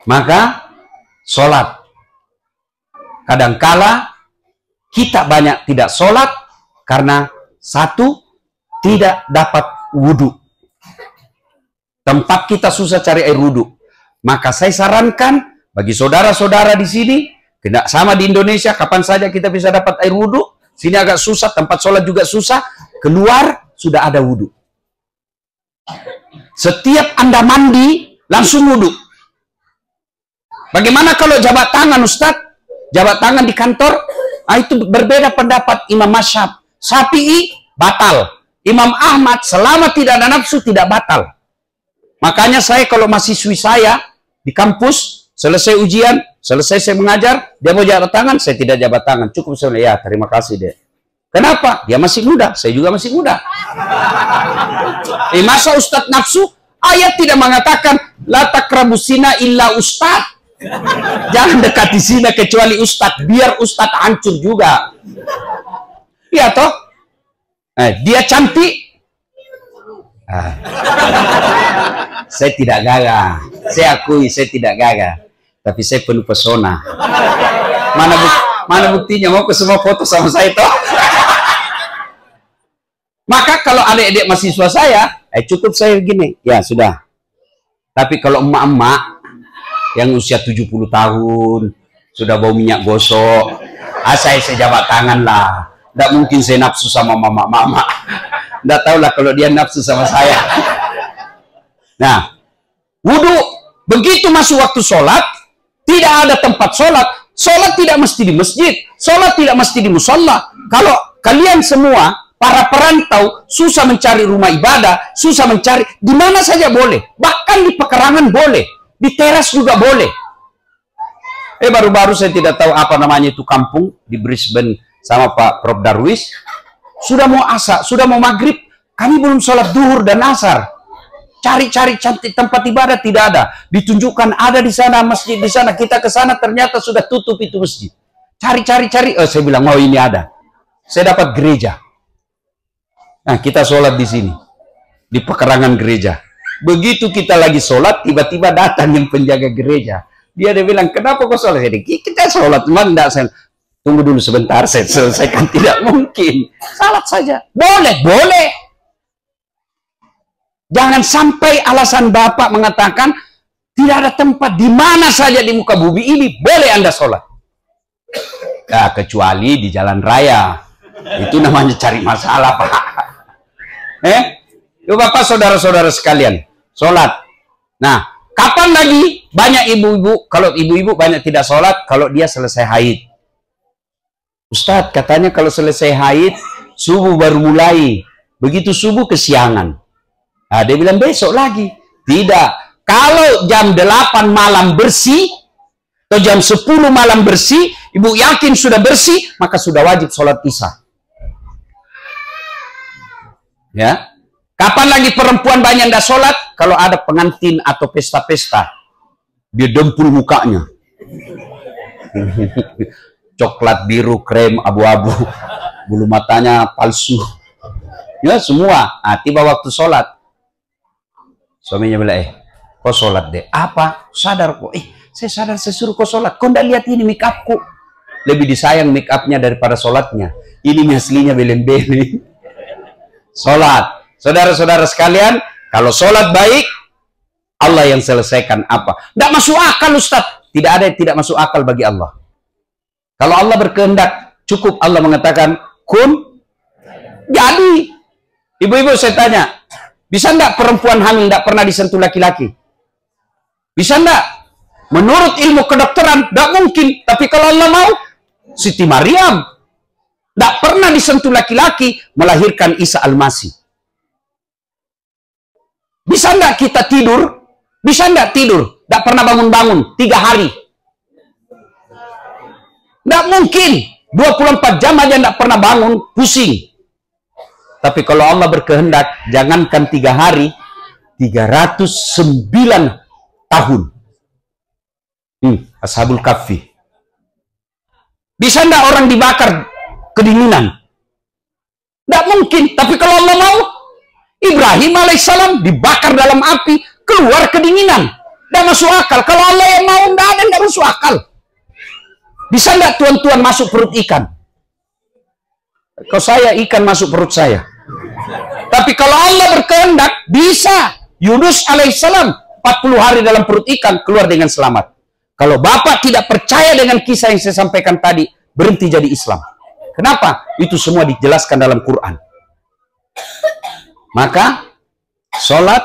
S1: Maka, sholat. Kadangkala, kita banyak tidak sholat, karena 1, tidak dapat wudhu. Tempat kita susah cari air wudhu. Maka saya sarankan, bagi saudara-saudara di sini, tidak sama di Indonesia, kapan saja kita bisa dapat air wudhu. Sini agak susah, tempat sholat juga susah. Keluar, sudah ada wudhu. Setiap Anda mandi, langsung wudhu. Bagaimana kalau jabat tangan, Ustadz? Jabat tangan di kantor? Itu berbeda pendapat Imam Masyhab. Syafi'i, batal. Imam Ahmad, selama tidak ada nafsu, tidak batal. Makanya saya kalau mahasiswi saya, di kampus, selesai ujian, selesai saya mengajar, dia mau jabat tangan, saya tidak jabat tangan. Cukup saya bilang, ya terima kasih deh. Kenapa? Dia masih muda, saya juga masih muda. Masa Ustadz nafsu? Ayat tidak mengatakan, la taqrabu zina illa ustadz. Jangan dekati zina kecuali ustadz, biar ustadz hancur juga. Iya toh? Dia cantik. Saya tidak gagah. Saya akui saya tidak gagah. Tapi saya penuh pesona. Mana buktinya? Mau ke semua foto sama saya toh? Maka kalau adik-adik mahasiswa saya, cukup saya begini. Ya sudah. Tapi kalau emak-emak yang usia 70 tahun, sudah bau minyak gosok, saya jabat tangan lah. Tidak mungkin saya nafsu sama mama. Tidak tahulah kalau dia nafsu sama saya. Nah, wudhu. Begitu masuk waktu sholat, tidak ada tempat sholat. Sholat tidak mesti di masjid. Sholat tidak mesti di musola. Kalau kalian semua, para perantau, susah mencari rumah ibadah, susah mencari, di mana saja boleh. Bahkan di pekarangan boleh. Di teras juga boleh. Baru-baru saya tidak tahu apa namanya itu kampung di Brisbane sama Pak Prof Darwis. Sudah mau asar, sudah mau maghrib, kami belum sholat duhur dan asar. Cari-cari cantik tempat ibadah tidak ada. Ditunjukkan ada di sana masjid di sana. Kita ke sana ternyata sudah tutup itu masjid. Cari. Saya bilang mau ini ada. Saya dapat gereja. Nah kita sholat di sini di pekarangan gereja. Begitu kita lagi sholat, tiba-tiba datang yang penjaga gereja. Dia bilang, kenapa kau sholat? Kita sholat, cuma enggak. Saya tunggu dulu sebentar, saya selesaikan. Tidak mungkin. Salat saja. Boleh. Jangan sampai alasan Bapak mengatakan tidak ada tempat di mana saja di muka bumi ini boleh Anda sholat. Nah, kecuali di jalan raya. Itu namanya cari masalah, Pak. Yuk Bapak, saudara-saudara sekalian, sholat. Nah, kapan lagi banyak ibu-ibu, kalau ibu-ibu banyak tidak sholat kalau dia selesai haid. Ustadz, katanya kalau selesai haid, subuh baru mulai. Begitu subuh kesiangan. Nah, dia bilang besok lagi. Tidak. Kalau jam 8 malam bersih, atau jam 10 malam bersih, ibu yakin sudah bersih, maka sudah wajib sholat isya. Ya. Kapan lagi perempuan banyak tidak sholat? Kalau ada pengantin atau pesta-pesta. Dia dempul mukanya. Coklat, biru, krem, abu-abu. Bulu matanya palsu. Ya, semua. Nah, tiba waktu sholat. Suaminya bilang, kau sholat deh. Apa? Sadar kok. Saya sadar, saya suruh kau sholat. Kau tidak lihat ini make upku. Lebih disayang make upnya daripada sholatnya. Ini aslinya belen-belen. Sholat. Saudara-saudara sekalian, kalau sholat baik, Allah yang selesaikan apa? Tidak masuk akal, Ustaz. Tidak ada yang tidak masuk akal bagi Allah. Kalau Allah berkehendak, cukup Allah mengatakan, kun, jadi. Ibu-ibu saya tanya, bisa enggak perempuan hamil enggak pernah disentuh laki-laki? Bisa enggak? Menurut ilmu kedokteran, enggak mungkin. Tapi kalau Allah mau, Siti Maryam enggak pernah disentuh laki-laki, melahirkan Isa Al-Masih. Bisa enggak kita tidur? Bisa enggak tidur? Enggak pernah bangun-bangun 3 hari. Enggak mungkin. 24 jam aja enggak pernah bangun, pusing. Tapi kalau Allah berkehendak, jangankan 3 hari, 309 tahun. Ashabul Kahfi. Bisa enggak orang dibakar kedinginan? Enggak mungkin. Tapi kalau Allah mau, Ibrahim alaihissalam dibakar dalam api, keluar kedinginan. Enggak masuk akal. Kalau Allah yang mau, enggak ada, enggak masuk akal. Bisa enggak tuan-tuan masuk perut ikan? Kalau saya, ikan masuk perut saya. Tapi kalau Allah berkehendak, bisa. Yunus alaihissalam 40 hari dalam perut ikan, keluar dengan selamat. Kalau Bapak tidak percaya dengan kisah yang saya sampaikan tadi, berhenti jadi Islam. Kenapa? Itu semua dijelaskan dalam Quran. Maka, sholat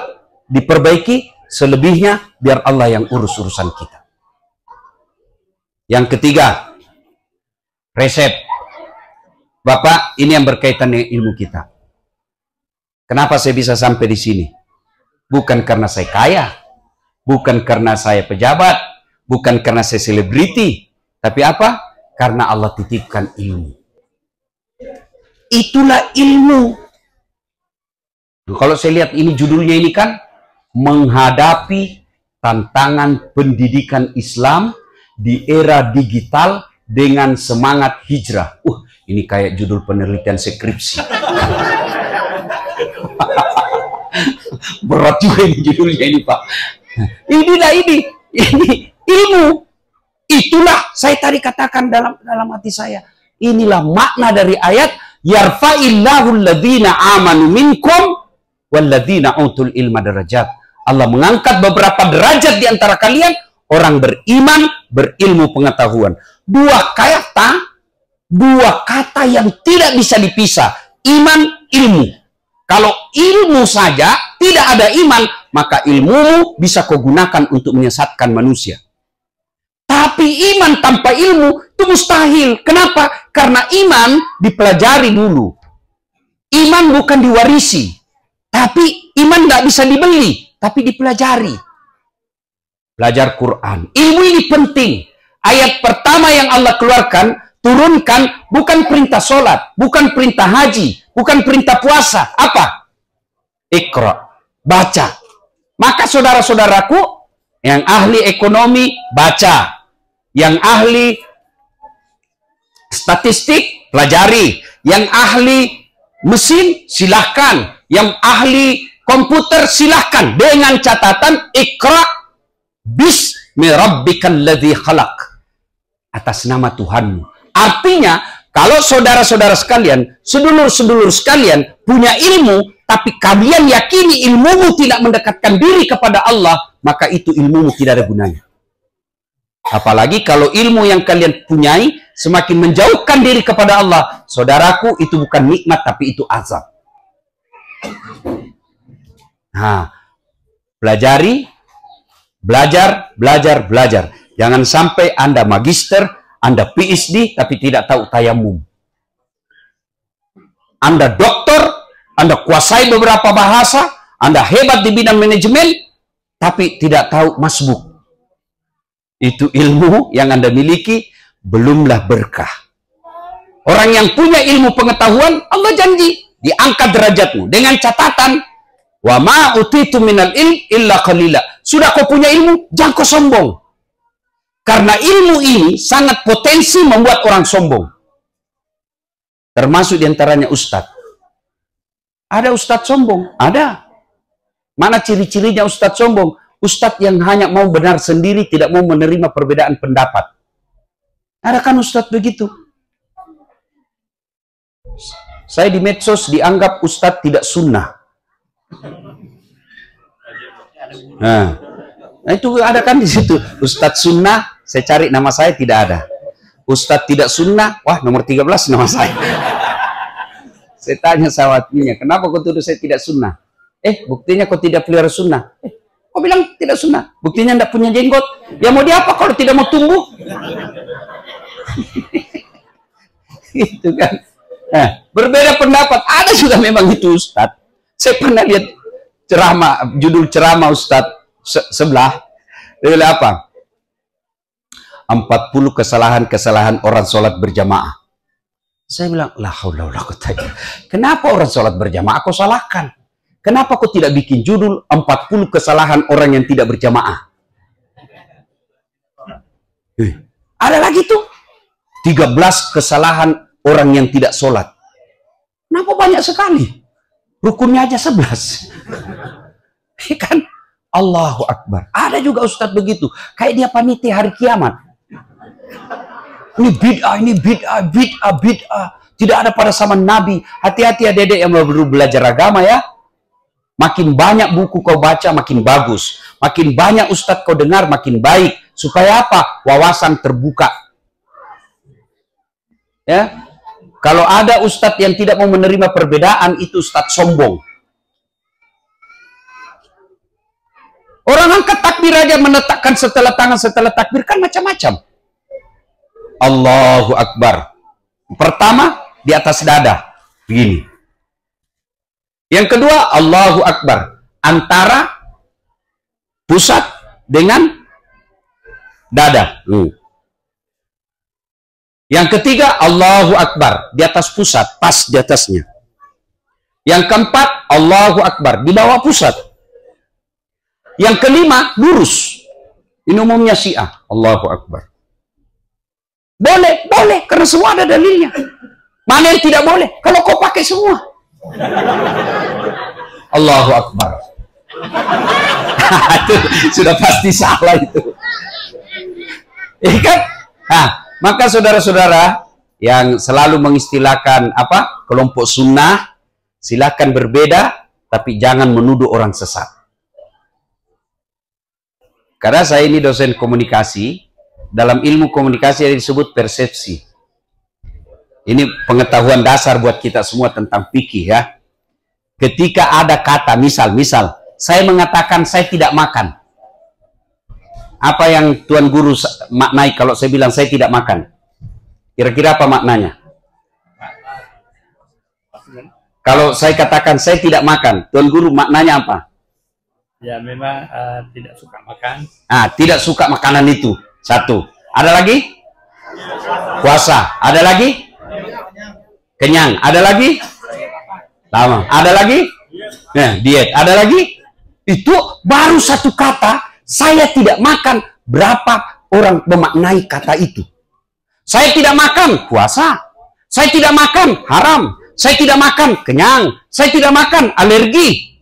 S1: diperbaiki, selebihnya biar Allah yang urus urusan kita. Yang ketiga, resep. Bapak, ini yang berkaitan dengan ilmu kita. Kenapa saya bisa sampai di sini? Bukan karena saya kaya, bukan karena saya pejabat, bukan karena saya selebriti, tapi apa? Karena Allah titipkan ilmu. Itulah ilmu. Kalau saya lihat ini judulnya ini kan, menghadapi tantangan pendidikan Islam di era digital dengan semangat hijrah. Ini kayak judul penelitian skripsi. Berat juga ini judulnya ini, Pak. Inilah ini ilmu. Itulah saya tadi katakan dalam hati saya. Inilah makna dari ayat yarfa'illahu alladhina amanu minkum walladzina utul ilma darajat. Allah mengangkat beberapa derajat di antara kalian, orang beriman, berilmu pengetahuan. Dua kata dua kata yang tidak bisa dipisah. Iman, ilmu. Kalau ilmu saja tidak ada iman, maka ilmumu bisa kau gunakan untuk menyesatkan manusia. Tapi iman tanpa ilmu itu mustahil. Kenapa? Karena iman dipelajari dulu. Iman bukan diwarisi. Tapi iman tidak bisa dibeli, tapi dipelajari. Belajar Quran. Ilmu ini penting. Ayat pertama yang Allah keluarkan, turunkan, bukan perintah sholat, bukan perintah haji, bukan perintah puasa. Apa? Iqra. Baca. Maka saudara-saudaraku, yang ahli ekonomi, baca. Yang ahli statistik, pelajari. Yang ahli mesin, silahkan. Yang ahli komputer, silahkan. Dengan catatan, Iqra bismi rabbikal ladzi khalaq. Atas nama Tuhanmu. Artinya, kalau saudara-saudara sekalian, sedulur-sedulur sekalian punya ilmu, tapi kalian yakini ilmumu tidak mendekatkan diri kepada Allah, maka itu ilmumu tidak ada gunanya. Apalagi kalau ilmu yang kalian punyai semakin menjauhkan diri kepada Allah, saudaraku, itu bukan nikmat, tapi itu azab. Nah, pelajari, belajar. Jangan sampai Anda magister, Anda PhD, tapi tidak tahu tayamum. Anda doktor, Anda kuasai beberapa bahasa, Anda hebat di bidang manajemen, tapi tidak tahu masbuk. Itu ilmu yang Anda miliki, belumlah berkah. Orang yang punya ilmu pengetahuan, Allah janji, diangkat derajatmu. Dengan catatan, wa ma utitu minal ilm illa qalila. Sudah kau punya ilmu, jangan kau sombong. Karena ilmu ini sangat potensi membuat orang sombong. Termasuk diantaranya ustadz. Ada ustadz sombong? Ada. Mana ciri-cirinya ustadz sombong? Ustadz yang hanya mau benar sendiri, tidak mau menerima perbedaan pendapat. Ada kan ustadz begitu? Saya di medsos dianggap ustadz tidak sunnah. Nah, itu ada kan di situ. Ustadz sunnah, saya cari nama saya tidak ada. Ustadz tidak sunnah, wah nomor 13 nama saya. Saya tanya sahabatnya, kenapa kau tuduh saya tidak sunnah? Buktinya kau tidak pelihara sunnah. Kau bilang tidak sunnah, buktinya tidak punya jenggot. Ya mau diapa kalau tidak mau tumbuh? Itu kan. Nah, berbeda pendapat. Ada juga memang itu Ustadz. Saya pernah lihat ceramah, judul ceramah Ustadz sebelah. Dia bilang apa? 40 kesalahan-kesalahan orang sholat berjamaah. Saya bilang, la haula wala quwwata illa billah. Kenapa orang sholat berjamaah kau salahkan? Kenapa kau tidak bikin judul 40 kesalahan orang yang tidak berjamaah? Ada lagi tuh 13 kesalahan orang yang tidak sholat. Kenapa banyak sekali? Rukunnya aja 11. Kan? Allahu Akbar. Ada juga ustadz begitu. Kayak dia panitia hari kiamat. Ini bid'ah. Tidak ada pada zaman Nabi. Hati-hati ya dedek yang baru belajar agama ya. Makin banyak buku kau baca, makin bagus. Makin banyak ustadz kau dengar, makin baik. Supaya apa? Wawasan terbuka. Ya. Kalau ada ustadz yang tidak mau menerima perbedaan, itu ustadz sombong. Orang angkat takbir aja meletakkan setelah tangan setelah takbir kan macam-macam. Allahu Akbar. Pertama di atas dada. Begini. Yang kedua, Allahu Akbar. Antara pusat dengan dada. Yang ketiga, Allahu Akbar. Di atas pusat, pas di atasnya. Yang keempat, Allahu Akbar. Di bawah pusat. Yang kelima, lurus. Ini umumnya Syiah. Allahu Akbar. Boleh, karena semua ada dalilnya. Mana yang tidak boleh? Kalau kau pakai semua. Allahu Akbar. Itu sudah pasti salah itu. Kan? Nah, maka saudara-saudara yang selalu mengistilahkan kelompok sunnah, silakan berbeda, tapi jangan menuduh orang sesat. Karena saya ini dosen komunikasi, dalam ilmu komunikasi yang disebut persepsi. Ini pengetahuan dasar buat kita semua tentang fikih ya. Ketika ada kata, misal, saya mengatakan saya tidak makan. Apa yang Tuan Guru maknai kalau saya bilang saya tidak makan? Kira-kira apa maknanya? Kalau saya katakan saya tidak makan, Tuan Guru maknanya apa?
S2: Ya memang tidak suka makan.
S1: Tidak suka makanan itu. Satu. Ada lagi? Puasa. Ada lagi? Kenyang. Ada lagi? Lama. Ada lagi? Diet. Ada lagi? Itu baru satu kata. Saya tidak makan. Berapa orang memaknai kata itu? Saya tidak makan. Puasa. Saya tidak makan. Haram. Saya tidak makan. Kenyang. Saya tidak makan. Alergi.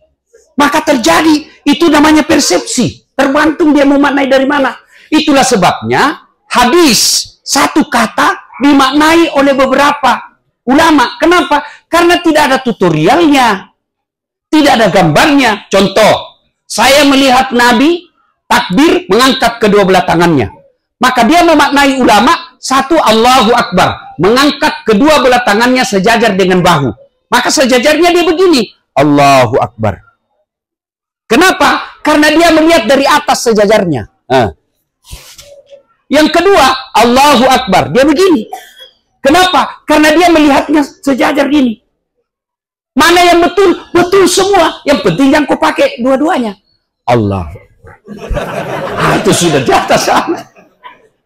S1: Maka terjadi. Itu namanya persepsi. Tergantung dia memaknai dari mana. Itulah sebabnya hadis satu kata dimaknai oleh beberapa ulama. Kenapa? Karena tidak ada tutorialnya. Tidak ada gambarnya. Contoh, saya melihat Nabi takbir mengangkat kedua belah tangannya. Maka dia memaknai ulama, satu Allahu Akbar. Mengangkat kedua belah tangannya sejajar dengan bahu. Maka sejajarnya dia begini. Allahu Akbar. Kenapa? Karena dia melihat dari atas sejajarnya. Yang kedua, Allahu Akbar. Dia begini. Kenapa? Karena dia melihatnya sejajar gini. Mana yang betul? Betul semua. Yang penting yang kau pakai dua-duanya. Allah. Itu sudah di atas sana.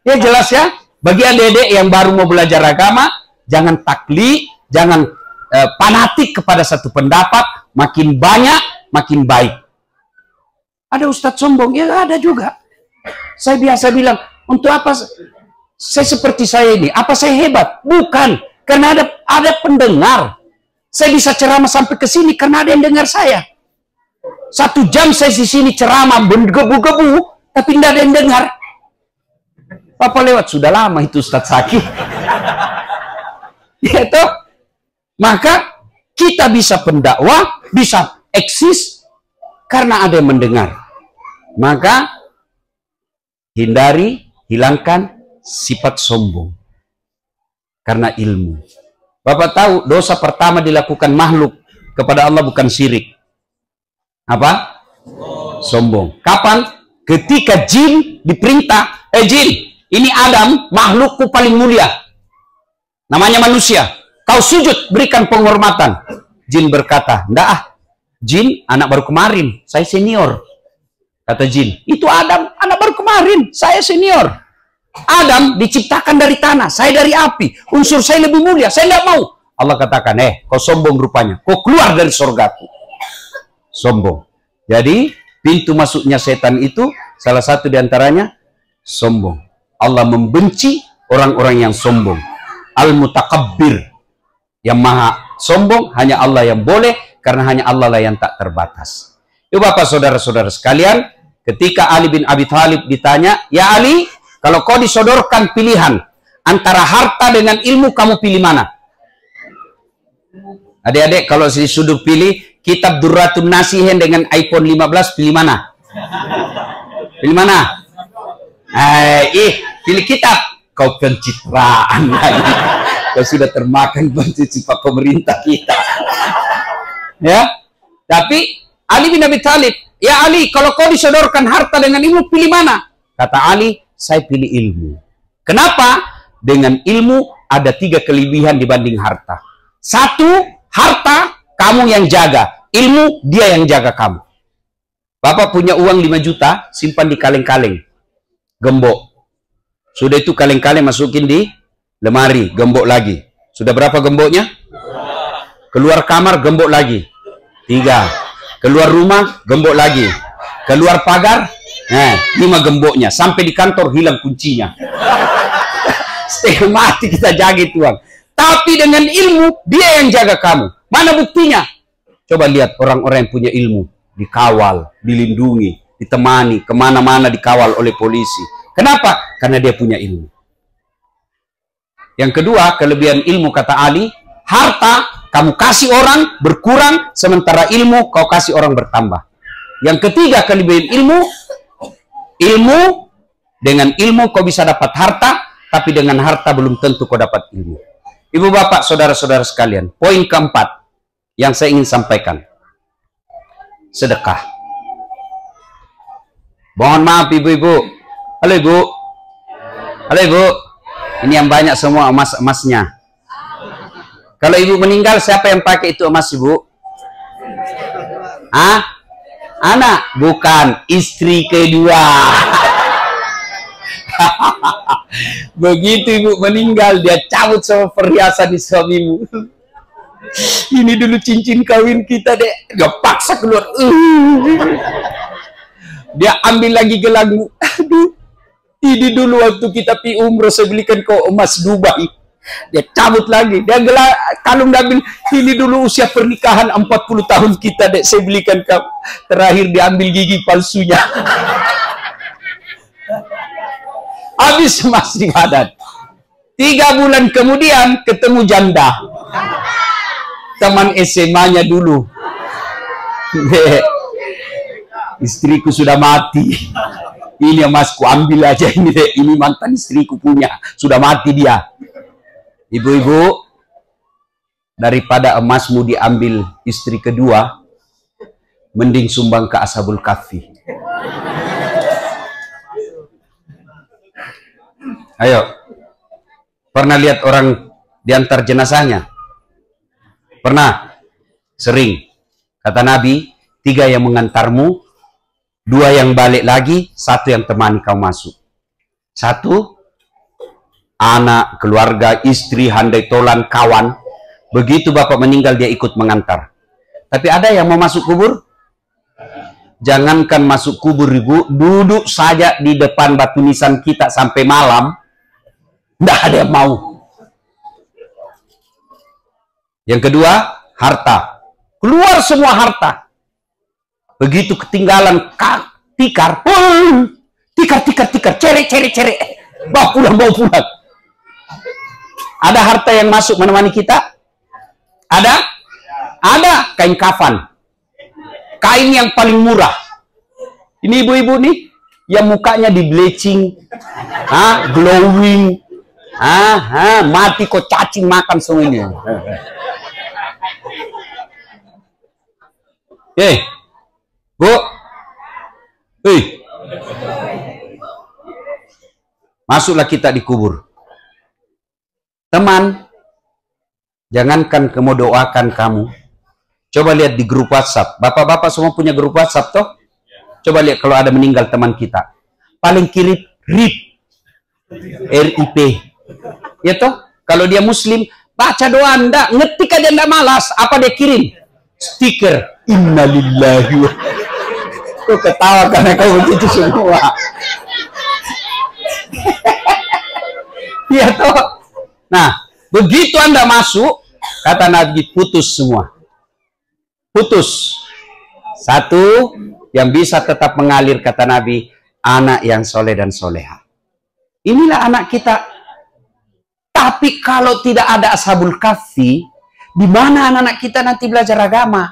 S1: Ya jelas ya. Bagi adik-adik yang baru mau belajar agama, jangan taklid, jangan fanatik kepada satu pendapat. Makin banyak, makin baik. Ada ustadz sombong? Ya ada juga. Saya biasa bilang, untuk apa saya seperti saya ini? Apa saya hebat? Bukan. Karena ada pendengar. Saya bisa ceramah sampai ke sini karena ada yang dengar saya. 1 jam saya di sini ceramah bergebu-gebu, tapi tidak ada yang dengar. Apa lewat? Sudah lama itu Ustadz Saki. Ya toh? Maka kita bisa pendakwah, bisa eksis karena ada yang mendengar. Maka hindari, hilangkan sifat sombong karena ilmu. Bapak tahu dosa pertama dilakukan makhluk kepada Allah bukan syirik. Apa? Sombong. Kapan? Ketika jin diperintah, jin, ini Adam, makhlukku paling mulia. Namanya manusia. Kau sujud, berikan penghormatan. Jin berkata, enggak jin, anak baru kemarin, saya senior. Kata jin, itu Adam, anak baru kemarin, saya senior. Adam diciptakan dari tanah, saya dari api. Unsur saya lebih mulia, saya tidak mau. Allah katakan, kau sombong rupanya. Kau keluar dari surgaku. Sombong. Jadi, pintu masuknya setan itu, salah satu diantaranya, sombong. Allah membenci orang-orang yang sombong. Al-Mutakabbir. Yang maha sombong, hanya Allah yang boleh, karena hanya Allah lah yang tak terbatas. Yuk Bapak saudara-saudara sekalian, ketika Ali bin Abi Thalib ditanya, ya Ali, kalau kau disodorkan pilihan antara harta dengan ilmu, kamu pilih mana? Adik-adik, kalau disuruh pilih kitab Durratun Nasihin dengan iPhone 15, pilih mana? Pilih mana? Pilih kitab. Kau pencitraan lagi. Kau sudah termakan pencitraan pemerintah kita. Ya, tapi Ali bin Abi Thalib, ya Ali, kalau kau disodorkan harta dengan ilmu, pilih mana? Kata Ali, saya pilih ilmu. Kenapa? Dengan ilmu ada 3 kelebihan dibanding harta. 1, harta kamu yang jaga, ilmu dia yang jaga kamu. Bapak punya uang 5 juta, simpan di kaleng-kaleng, gembok. Sudah itu kaleng-kaleng masukin di lemari, gembok lagi. Sudah berapa gemboknya? Keluar kamar, gembok lagi. 3. Keluar rumah, gembok lagi. Keluar pagar, 5 gemboknya. Sampai di kantor hilang kuncinya. Setengah mati kita jaga tuang. Tapi dengan ilmu, dia yang jaga kamu. Mana buktinya? Coba lihat orang-orang yang punya ilmu. Dikawal, dilindungi, ditemani, kemana-mana dikawal oleh polisi. Kenapa? Karena dia punya ilmu. Yang kedua, kelebihan ilmu kata Ali, harta kamu kasih orang berkurang, sementara ilmu kau kasih orang bertambah. Yang ketiga, kelebihan ilmu, dengan ilmu kau bisa dapat harta, tapi dengan harta belum tentu kau dapat ilmu. Ibu bapak, saudara-saudara sekalian, poin keempat yang saya ingin sampaikan. Sedekah. Mohon maaf ibu-ibu. Halo ibu. Halo ibu. Ini yang banyak semua emas-emasnya. Kalau ibu meninggal, siapa yang pakai itu emas ibu? Ah? Anak? Bukan. Istri kedua. Begitu ibu meninggal, dia cabut sama perhiasan di suamimu. Ini dulu cincin kawin kita, dek. Dia paksa keluar. Dia ambil lagi gelangmu. Aduh, ini dulu waktu kita pi umroh, saya belikan kau emas Dubai. Dia cabut lagi. Dia kalung ambil. Ini dulu usia pernikahan 40 tahun kita, dek. Saya belikan kau. Terakhir diambil gigi palsunya. Habis emas di badan. 3 bulan kemudian ketemu janda. Teman SMA-nya dulu. Istriku sudah mati. Ini emasku, ambil aja ini deh. Ini mantan istriku punya. Sudah mati dia. Ibu-ibu, daripada emasmu diambil istri kedua, mending sumbang ke Ashabul Kahfi. Ayo, pernah lihat orang diantar jenazahnya? Pernah? Sering. Kata Nabi, 3 yang mengantarmu, 2 yang balik lagi, 1 yang temani kau masuk. 1, anak, keluarga, istri, handai tolan, kawan. Begitu bapak meninggal, dia ikut mengantar. Tapi ada yang mau masuk kubur? Jangankan masuk kubur ibu, duduk saja di depan batu nisan kita sampai malam, tidak ada yang mau. Yang kedua, harta. Keluar semua harta. Begitu ketinggalan tikar, tikar, cere. Bawa pulang. Ada harta yang masuk menemani kita? Ada? Ada kain kafan. Kain yang paling murah. Ini ibu-ibu nih, yang mukanya di bleaching, glowing, mati kok cacing makan semuanya. Bu, masuklah kita di kubur. Teman, jangankan kamu doakan kamu. Coba lihat di grup WhatsApp. Bapak-bapak semua punya grup WhatsApp toh? Coba lihat kalau ada meninggal teman kita. Paling kiri RIP. RIP. Ya toh? Kalau dia muslim, baca doa Anda, ngetik aja Anda malas. Apa dia kirim? Stiker. Innalillahi wa. Kok ketawa karena kamu begitu semua. Ya toh? Nah, begitu Anda masuk, kata Nabi, putus semua. Putus. 1 yang bisa tetap mengalir, kata Nabi, anak yang soleh dan soleha. Inilah anak kita. Tapi kalau tidak ada Ashabul Kahfi, di mana anak-anak kita nanti belajar agama?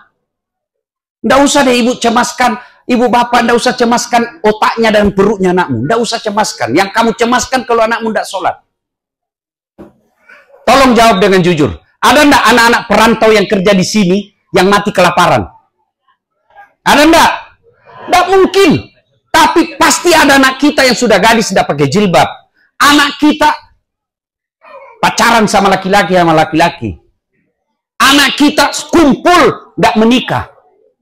S1: Nggak usah deh ibu cemaskan, ibu bapak nggak usah cemaskan otaknya dan perutnya anakmu. Nggak usah cemaskan. Yang kamu cemaskan kalau anakmu nggak sholat. Tolong jawab dengan jujur. Ada nggak anak-anak perantau yang kerja di sini yang mati kelaparan? Ada nggak? Nggak mungkin. Tapi pasti ada anak kita yang sudah gadis tidak pakai jilbab. Anak kita pacaran sama laki-laki sama laki-laki. Anak kita kumpul nggak menikah.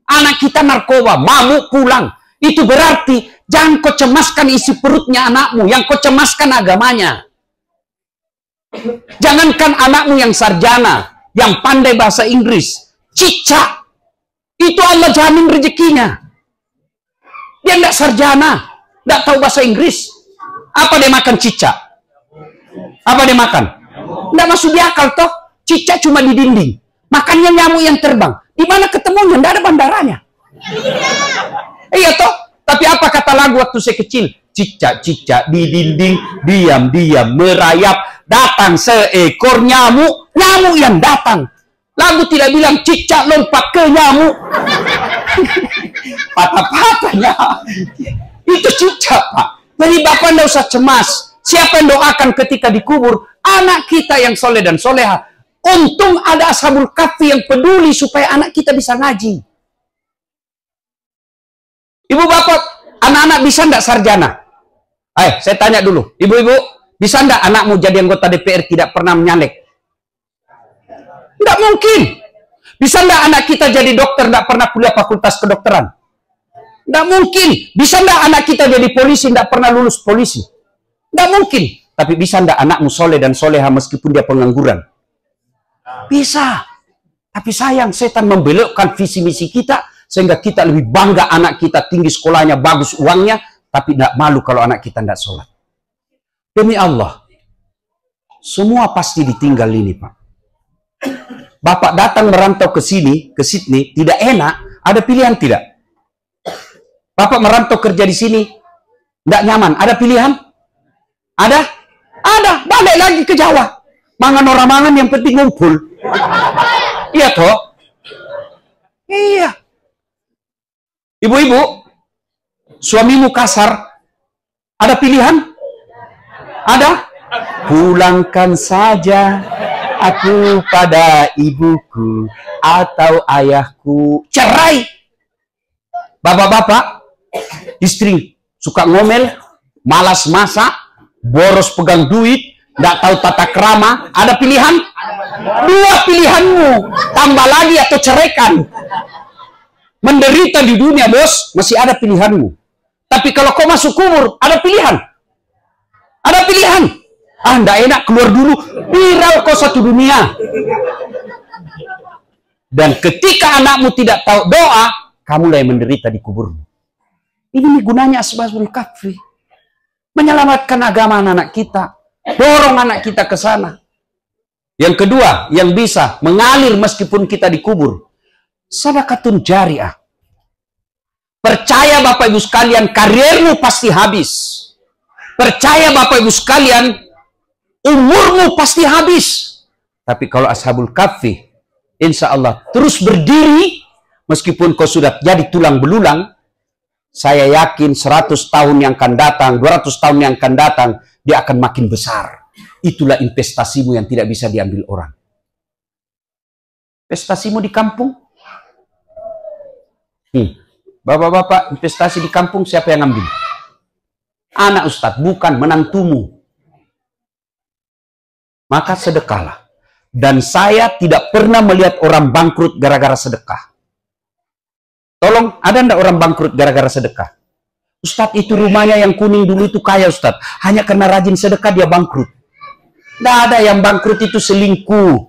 S1: Anak kita narkoba, mabuk pulang. Itu berarti jangan kau cemaskan isi perutnya anakmu, yang kau cemaskan agamanya. Jangankan anakmu yang sarjana, yang pandai bahasa Inggris, cicak, itu Allah jamin rezekinya. Dia tidak sarjana, tidak tahu bahasa Inggris. Apa dia makan cicak? Apa dia makan? Tidak masuk di akal toh. Cicak cuma di dinding. Makannya nyamuk yang terbang. Di mana ketemunya? Tidak ada bandaranya. Iya toh. Tapi apa kata lagu waktu saya kecil? Cicak-cicak di dinding, diam-diam merayap. Datang seekor nyamuk, nyamuk yang datang. Lagu tidak bilang cicak lompat ke nyamuk. Patah-patahnya. Itu cicak, Pak. Jadi Bapak tidak usah cemas. Siapa yang doakan ketika dikubur? Anak kita yang soleh dan soleha. Untung ada Ashabul Kahfi yang peduli supaya anak kita bisa ngaji. Ibu bapak, anak-anak bisa enggak sarjana? Saya tanya dulu, ibu-ibu, bisa enggak anakmu jadi anggota DPR tidak pernah menyalek? Enggak mungkin. Bisa enggak anak kita jadi dokter enggak pernah kuliah fakultas kedokteran? Enggak mungkin. Bisa enggak anak kita jadi polisi enggak pernah lulus polisi? Enggak mungkin. Tapi bisa enggak anakmu soleh dan soleha meskipun dia pengangguran? Bisa. Tapi sayang, setan membelokkan visi misi kita sehingga kita lebih bangga anak kita tinggi sekolahnya, bagus uangnya, tapi tidak malu kalau anak kita tidak sholat. Demi Allah, semua pasti ditinggal ini, Pak. Bapak datang merantau ke sini, ke Sydney, tidak enak, ada pilihan tidak? Bapak merantau kerja di sini, tidak nyaman, ada pilihan? Ada? Ada, balik lagi ke Jawa. Mangan orang mangan yang penting ngumpul. Iya toh? Iya. Ibu-ibu, suamimu kasar, ada pilihan? Ada? Pulangkan saja aku pada ibuku atau ayahku. Cerai. Bapak-bapak, istri suka ngomel, malas masak, boros pegang duit, tidak tahu tata krama. Ada pilihan? Dua pilihanmu, tambah lagi atau ceraikan. Menderita di dunia, bos, masih ada pilihanmu. Tapi kalau kau masuk kubur, ada pilihan. Ada pilihan. Nggak enak, keluar dulu. Viral kau satu dunia. Dan ketika anakmu tidak tahu doa, kamulah yang menderita di kuburmu. Ini gunanya Ashabul Kahfi. Menyelamatkan agama anak kita. Dorong anak kita ke sana. Yang kedua, yang bisa mengalir meskipun kita dikubur. Sedekatun jariah. Percaya Bapak Ibu sekalian, karirmu pasti habis. Percaya Bapak Ibu sekalian, umurmu pasti habis. Tapi kalau Ashabul Kahfi, insya Allah terus berdiri, meskipun kau sudah jadi tulang belulang, saya yakin 100 tahun yang akan datang, 200 tahun yang akan datang, dia akan makin besar. Itulah investasimu yang tidak bisa diambil orang. Investasimu di kampung? Bapak-bapak, investasi di kampung siapa yang ambil? Anak Ustadz, bukan menantumu. Maka sedekahlah. Dan saya tidak pernah melihat orang bangkrut gara-gara sedekah. Tolong, ada enggak orang bangkrut gara-gara sedekah? Ustadz, itu rumahnya yang kuning dulu itu kaya Ustadz. Hanya karena rajin sedekah dia bangkrut. Tidak ada yang bangkrut itu selingkuh.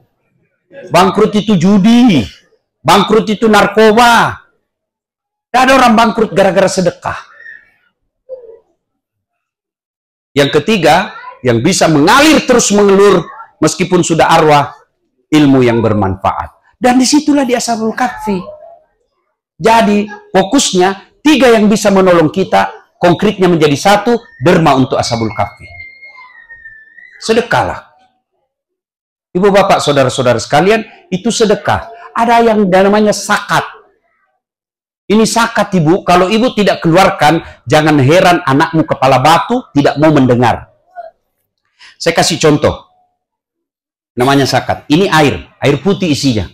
S1: Bangkrut itu judi. Bangkrut itu narkoba. Tidak ada orang bangkrut gara-gara sedekah. Yang ketiga, yang bisa mengalir terus mengelur meskipun sudah arwah, ilmu yang bermanfaat. Dan disitulah di Ashabul Kahfi. Jadi fokusnya 3 yang bisa menolong kita, konkretnya menjadi 1, derma untuk Ashabul Kahfi. Sedekahlah. Ibu bapak saudara-saudara sekalian, itu sedekah. Ada yang namanya zakat. Ini zakat ibu, kalau ibu tidak keluarkan, jangan heran anakmu kepala batu tidak mau mendengar. Saya kasih contoh. Namanya zakat. Ini air putih isinya.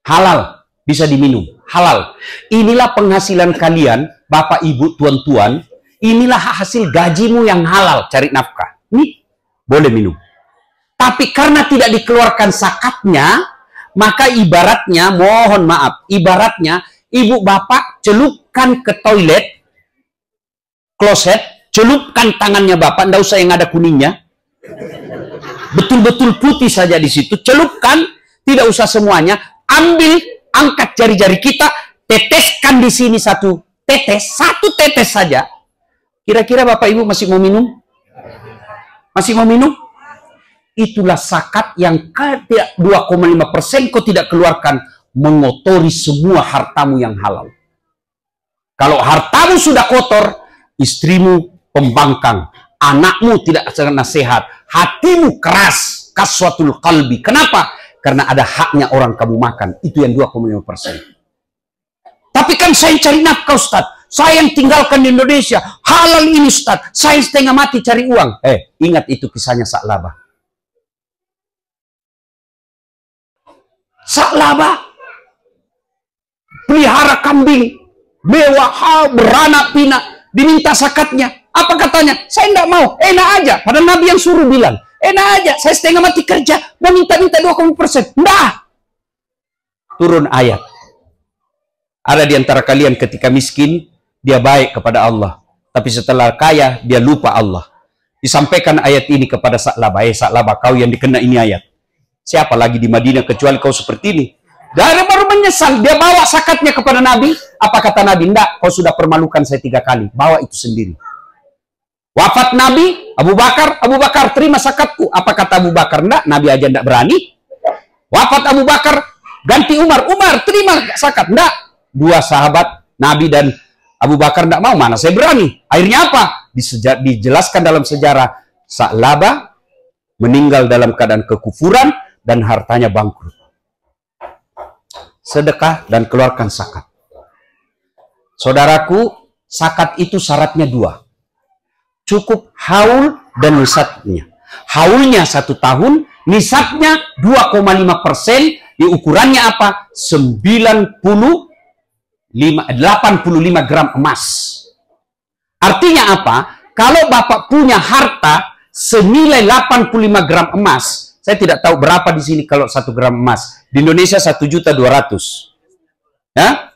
S1: Halal, bisa diminum. Halal. Inilah penghasilan kalian, bapak ibu, tuan-tuan. Inilah hasil gajimu yang halal, cari nafkah. Ini boleh minum. Tapi karena tidak dikeluarkan zakatnya, maka ibaratnya, mohon maaf, ibaratnya ibu bapak celupkan ke toilet, kloset, celupkan tangannya bapak, nggak usah yang ada kuningnya. Betul-betul putih saja di situ, celupkan, tidak usah semuanya, ambil, angkat jari-jari kita, teteskan di sini satu tetes saja. Kira-kira bapak ibu masih mau minum? Masih mau minum? Itulah zakat yang 2,5% kau tidak keluarkan, mengotori semua hartamu yang halal. Kalau hartamu sudah kotor, istrimu pembangkang, anakmu tidak nasihat, hatimu keras, kaswatul qalbi. Kenapa? Karena ada haknya orang kamu makan. Itu yang 2,5%. Tapi kan saya cari nafkah Ustaz. Saya yang tinggalkan di Indonesia. Halal ini Ustaz. Saya setengah mati cari uang. Ingat itu kisahnya Sa'labah. Sa'labah pelihara kambing, mewah, beranak pinak, diminta zakatnya. Apa katanya? Saya tidak mau, enak aja. Padahal Nabi yang suruh bilang, enak aja, saya setengah mati kerja, mau minta-minta 20%. Nggak. Turun ayat. Ada di antara kalian ketika miskin, dia baik kepada Allah. Tapi setelah kaya, dia lupa Allah. Disampaikan ayat ini kepada Sa'labah. Sa'labah, kau yang dikena ini ayat. Siapa lagi di Madinah kecuali kau seperti ini? Dari baru menyesal, dia bawa zakatnya kepada Nabi. Apa kata Nabi? Enggak, kau sudah permalukan saya 3 kali. Bawa itu sendiri. Wafat Nabi, Abu Bakar terima zakatku. Apa kata Abu Bakar? Enggak, Nabi aja enggak berani. Wafat Abu Bakar, ganti Umar terima zakat. Enggak, 2 sahabat, Nabi dan Abu Bakar enggak mau, mana saya berani. Akhirnya apa? Dijelaskan dalam sejarah, Sa'labah meninggal dalam keadaan kekufuran dan hartanya bangkrut. Sedekah dan keluarkan zakat. Saudaraku, zakat itu syaratnya 2. Cukup haul dan nisabnya. Haulnya 1 tahun, nisabnya 2,5%, ukurannya apa? 85 gram emas. Artinya apa? Kalau Bapak punya harta senilai 85 gram emas, saya tidak tahu berapa di sini kalau 1 gram emas. Di Indonesia 1.200.000. Ya?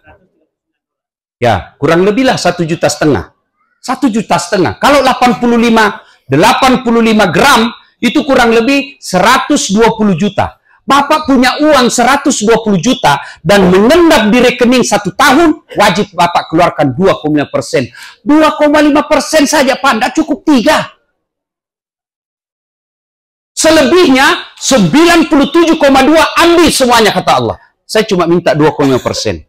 S1: Ya, kurang lebih lah 1,5 juta. 1,5 juta. Kalau 85 gram itu kurang lebih 120 juta. Bapak punya uang 120 juta dan mengendap di rekening 1 tahun, wajib Bapak keluarkan 2,5%. 2,5% saja, Pak, tidak cukup 3. Selebihnya 97,2 ambil semuanya, kata Allah. Saya cuma minta 2,5%.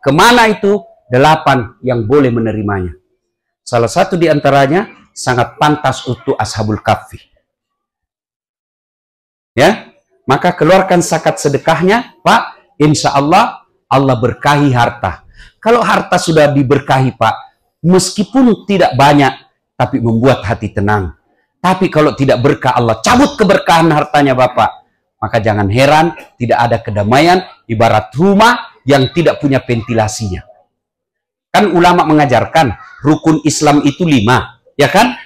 S1: Kemana itu? 8 yang boleh menerimanya. Salah satu di antaranya sangat pantas untuk Ashabul Kahfi. Ya, maka keluarkan zakat sedekahnya, Pak. Insya Allah, Allah berkahi harta. Kalau harta sudah diberkahi, Pak, meskipun tidak banyak, tapi membuat hati tenang. Tapi kalau tidak berkah, Allah cabut keberkahan hartanya Bapak. Maka jangan heran tidak ada kedamaian, ibarat rumah yang tidak punya ventilasinya. Kan ulama mengajarkan rukun Islam itu 5, ya kan?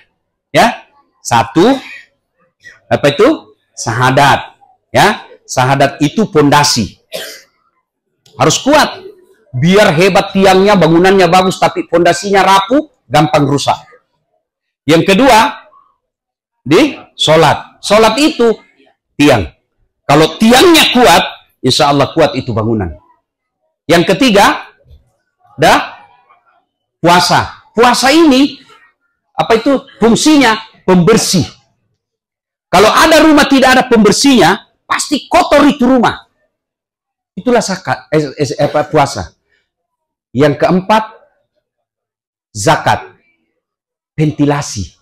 S1: Ya, 1, apa itu? Syahadat. Ya, syahadat itu pondasi. Harus kuat. Biar hebat tiangnya, bangunannya bagus, tapi pondasinya rapuh, gampang rusak. Yang kedua, di sholat. Sholat itu tiang. Kalau tiangnya kuat, insya Allah kuat itu bangunan. Yang ketiga, puasa. Puasa ini, apa itu? Fungsinya pembersih. Kalau ada rumah tidak ada pembersihnya, pasti kotor itu rumah. Itulah puasa. Yang keempat, zakat. Ventilasi.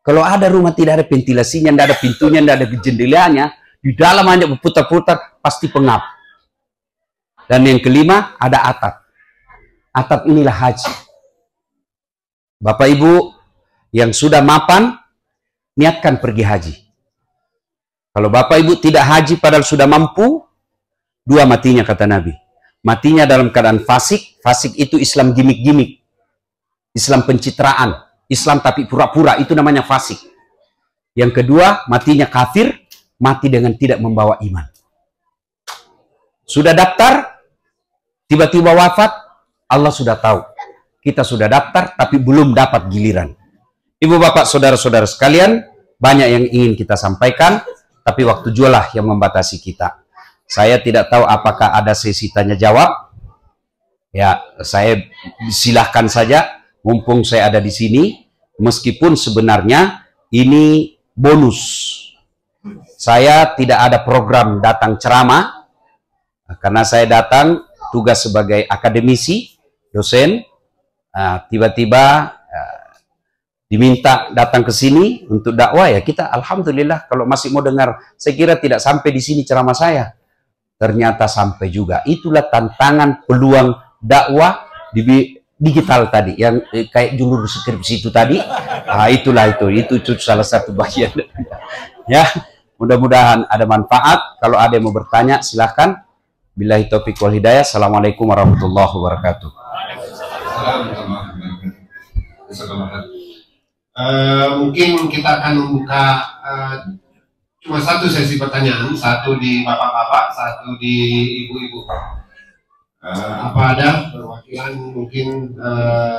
S1: Kalau ada rumah tidak ada ventilasinya, tidak ada pintunya, tidak ada jendelanya, di dalam hanya berputar-putar, pasti pengap. Dan yang kelima, ada atap. Atap inilah haji. Bapak Ibu yang sudah mapan, niatkan pergi haji. Kalau Bapak Ibu tidak haji padahal sudah mampu, 2 matinya kata Nabi. Matinya dalam keadaan fasik. Fasik itu Islam gimik-gimik. Islam pencitraan. Islam tapi pura-pura, itu namanya fasik. Yang kedua, matinya kafir, mati dengan tidak membawa iman. Sudah daftar, tiba-tiba wafat, Allah sudah tahu. Kita sudah daftar, tapi belum dapat giliran. Ibu, bapak, saudara-saudara sekalian, banyak yang ingin kita sampaikan, tapi waktu jualah yang membatasi kita. Saya tidak tahu apakah ada sesi tanya jawab. Ya, saya silahkan saja. Mumpung saya ada di sini, meskipun sebenarnya ini bonus. Saya tidak ada program datang ceramah, karena saya datang tugas sebagai akademisi, dosen. Tiba-tiba diminta datang ke sini untuk dakwah, ya kita alhamdulillah. Kalau masih mau dengar, saya kira tidak sampai di sini ceramah saya. Ternyata sampai juga. Itulah tantangan peluang dakwah di digital tadi, yang kayak jurur skripsi itu tadi. Itulah itu salah satu bagian. Ya, mudah-mudahan ada manfaat. Kalau ada yang mau bertanya silahkan. Billahi taufiq wal hidayah. Assalamualaikum warahmatullahi wabarakatuh.
S3: Mungkin kita akan membuka cuma satu sesi pertanyaan, satu di bapak-bapak, satu di ibu-ibu. Apa ada perwakilan mungkin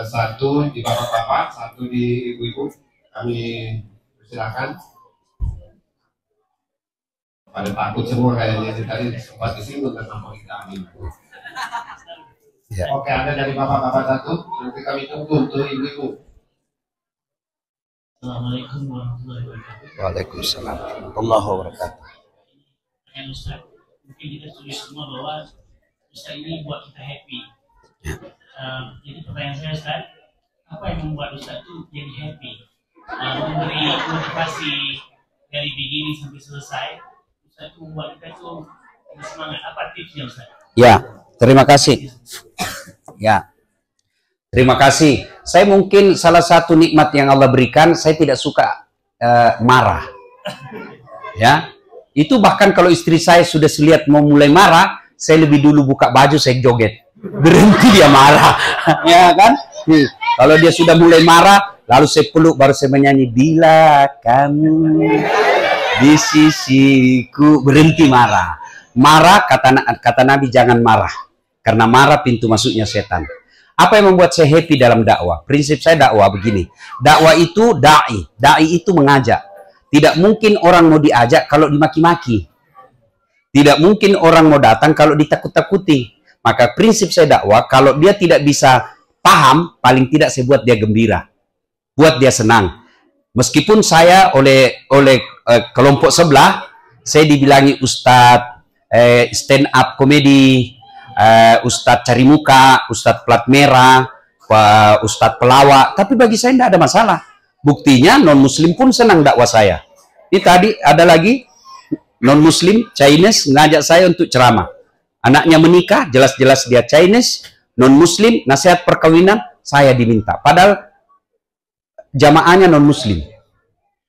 S3: satu di bapak-bapak, satu di ibu-ibu? Kami persilakan. Pada takut semua kayaknya tadi sempat disinggung tentang poligami. Ya. Oke, ada dari bapak-bapak satu. Nanti kami tunggu untuk ibu-ibu.
S4: Assalamualaikum warahmatullahi wabarakatuh.
S1: Waalaikumsalam warahmatullahi wabarakatuh.
S4: Ustaz, mungkin kita setuju semua bahwa Ustaz ini buat kita happy. Jadi pertanyaan saya, Ustaz, apa yang membuat Ustaz itu jadi happy? Memberi motivasi dari beginning sampai selesai. Ustaz itu membuat kita itu semangat. Apa tipsnya, Ustaz?
S1: Ya, terima kasih. Ya, terima kasih. Saya mungkin salah satu nikmat yang Allah berikan, saya tidak suka marah. Ya, itu bahkan kalau istri saya sudah lihat mau mulai marah, saya lebih dulu buka baju, saya joget. Berhenti dia marah. Ya kan? Kalau dia sudah mulai marah, lalu saya peluk, baru saya menyanyi, bila kamu di sisiku, berhenti marah. Marah, kata Nabi, jangan marah. Karena marah pintu masuknya setan. Apa yang membuat saya happy dalam dakwah? Prinsip saya dakwah begini. Dakwah itu da'i. Da'i itu mengajak. Tidak mungkin orang mau diajak kalau dimaki-maki. Tidak mungkin orang mau datang kalau ditakut-takuti. Maka prinsip saya dakwah, kalau dia tidak bisa paham, paling tidak saya buat dia gembira. Buat dia senang. Meskipun saya oleh kelompok sebelah, saya dibilangi Ustadz stand up komedi, Ustadz cari muka, Ustadz plat merah, Ustadz pelawak. Tapi bagi saya tidak ada masalah. Buktinya non-muslim pun senang dakwah saya. Ini tadi ada lagi non-muslim Chinese ngajak saya untuk ceramah. Anaknya menikah, jelas-jelas dia Chinese, non-muslim, nasihat perkawinan, saya diminta. Padahal jamaahnya non-muslim.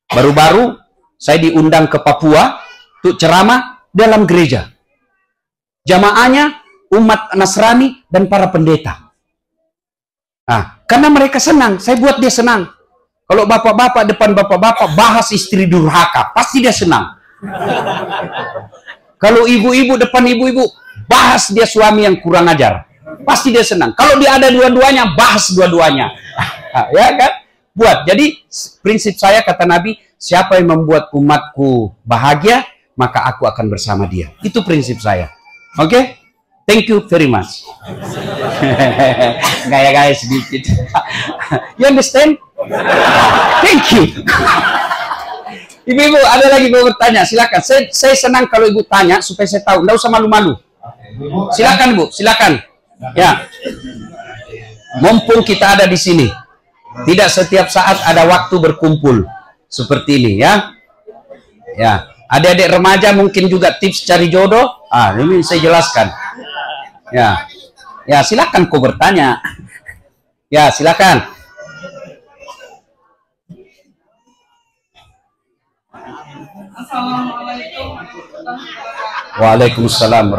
S1: Baru-baru saya diundang ke Papua untuk ceramah dalam gereja. Jamaahnya umat Nasrani dan para pendeta. Nah, karena mereka senang, saya buat dia senang. Kalau bapak-bapak depan bapak-bapak bahas istri durhaka, pasti dia senang. Kalau ibu-ibu depan ibu-ibu bahas dia suami yang kurang ajar, pasti dia senang. Kalau dia ada dua-duanya, bahas dua-duanya. Ya kan? Buat. Jadi prinsip saya, kata Nabi, siapa yang membuat umatku bahagia, maka aku akan bersama dia. Itu prinsip saya. Oke? Okay? Thank you very much. Gaya-gaya sedikit. You understand? Thank you. Ibu-ibu, ada lagi mau bertanya? Silakan. Saya senang kalau ibu tanya supaya saya tahu. Nggak usah malu-malu. Silakan, Bu. Silakan. Ya. Mumpung kita ada di sini. Tidak setiap saat ada waktu berkumpul seperti ini, ya. Ya. Adik-adik remaja mungkin juga tips cari jodoh. Ini saya jelaskan. Ya, ya silakan kau bertanya. Ya silakan.
S5: Assalamualaikum.
S1: Waalaikumsalam.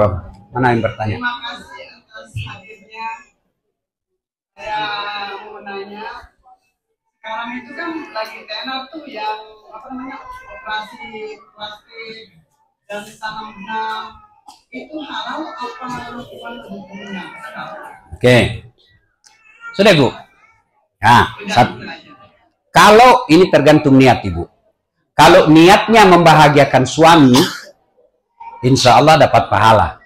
S1: Mana yang bertanya?
S5: Terima kasih atas hadirnya. Saya mau nanya, sekarang itu kan lagi tenar tuh yang operasi plastik dan tanam benang. Itu halal apa hukumnya?
S1: Oke. Sudah, Bu. Nah, kalau ini tergantung niat, Ibu. Kalau niatnya membahagiakan suami, insya Allah dapat pahala.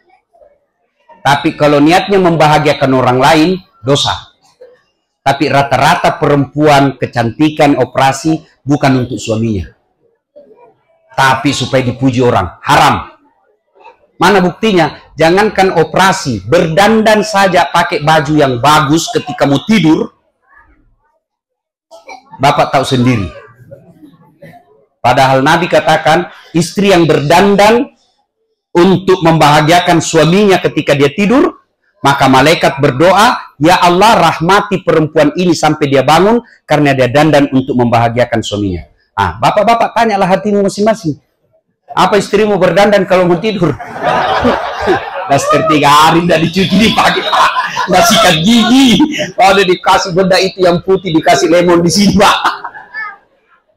S1: Tapi kalau niatnya membahagiakan orang lain, dosa. Tapi rata-rata perempuan kecantikan operasi bukan untuk suaminya. Tapi supaya dipuji orang, haram. Mana buktinya? Jangankan operasi, berdandan saja pakai baju yang bagus ketika mau tidur, Bapak tahu sendiri. Padahal Nabi katakan, istri yang berdandan untuk membahagiakan suaminya ketika dia tidur, maka malaikat berdoa, ya Allah rahmati perempuan ini sampai dia bangun, karena dia dandan untuk membahagiakan suaminya. Bapak-bapak tanyalah hatimu masing-masing. Apa istrimu berdandan kalau mau tidur? Daster 3 hari tidak dicuci dipakai, Pak. Nggak sikat gigi. Kalau dikasih benda itu yang putih, dikasih lemon di sini, Pak.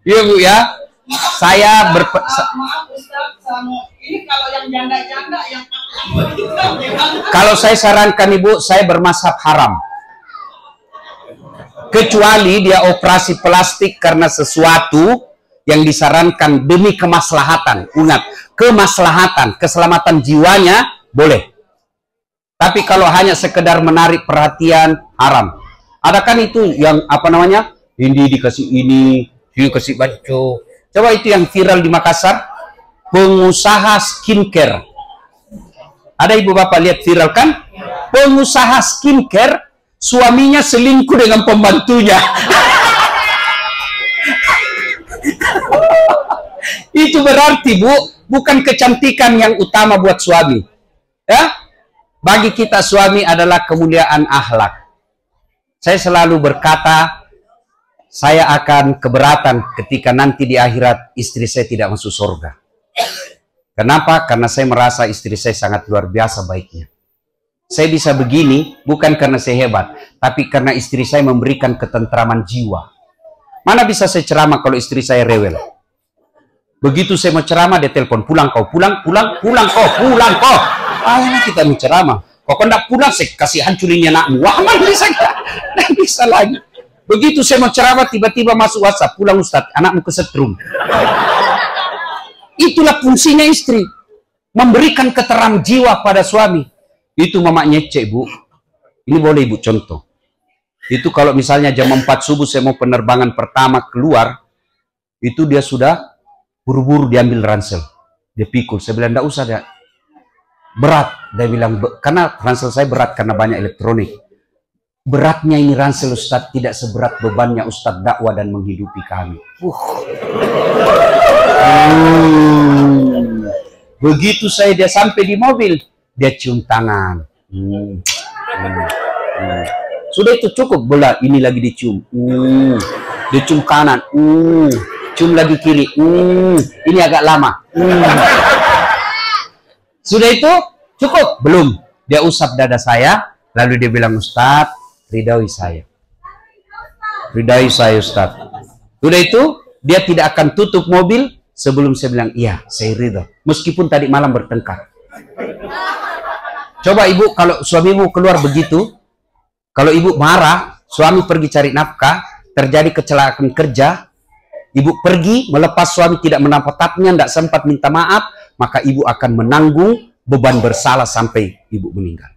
S1: Iya, Bu ya. Saya
S5: maaf Ustaz, ini kalau yang janda-janda yang
S1: kalau saya sarankan Ibu, saya bermazhab haram. Kecuali dia operasi plastik karena sesuatu yang disarankan demi kemaslahatan. Ingat, kemaslahatan, keselamatan jiwanya boleh. Tapi kalau hanya sekedar menarik perhatian, haram. Ada kan itu yang apa namanya? Ini dikasih ini dikasih baju. Coba itu yang viral di Makassar, pengusaha skincare. Ada ibu bapak lihat viral kan? Pengusaha skincare, suaminya selingkuh dengan pembantunya. Itu berarti, Bu, bukan kecantikan yang utama buat suami. Ya? Bagi kita suami adalah kemuliaan akhlak. Saya selalu berkata, saya akan keberatan ketika nanti di akhirat istri saya tidak masuk surga. Kenapa? Karena saya merasa istri saya sangat luar biasa baiknya. Saya bisa begini bukan karena saya hebat, tapi karena istri saya memberikan ketentraman jiwa. Mana bisa saya ceramah kalau istri saya rewel? Begitu saya mau ceramah, dia telepon, pulang kau, pulang kau. Ayolah kita mau ceramah. Kok enggak pulang, saya kasih hancurin anakmu. Wah, mana bisa? Tidak bisa lagi. Begitu saya mau ceramah, tiba-tiba masuk WhatsApp, pulang Ustadz, anakmu kesetrum. Itulah fungsinya istri, memberikan keterangan jiwa pada suami. Itu mama nyecek, Bu. Ini boleh Ibu contoh. Itu kalau misalnya jam 4 subuh saya mau penerbangan pertama keluar, itu dia sudah buru-buru diambil ransel. Dia pikul, saya bilang enggak usah, dia berat. Dia bilang, karena ransel saya berat karena banyak elektronik. Beratnya ini ransel Ustadz, tidak seberat bebannya Ustadz dakwah dan menghidupi kami. Begitu dia sampai di mobil, dia cium tangan. Sudah itu cukup, bola ini lagi dicium. Dia cium kanan. Cium lagi kiri. Ini agak lama. Sudah itu cukup? Belum. Dia usap dada saya, lalu dia bilang, Ustadz, ridhoi saya. Ridhoi saya Ustaz. Sudah itu, dia tidak akan tutup mobil sebelum saya bilang, iya, saya ridho. Meskipun tadi malam bertengkar. Coba Ibu, kalau suamimu keluar begitu, kalau Ibu marah, suami pergi cari nafkah, terjadi kecelakaan kerja, Ibu pergi, melepas suami tidak menempatnya, tidak sempat minta maaf, maka Ibu akan menanggung beban bersalah sampai Ibu meninggal.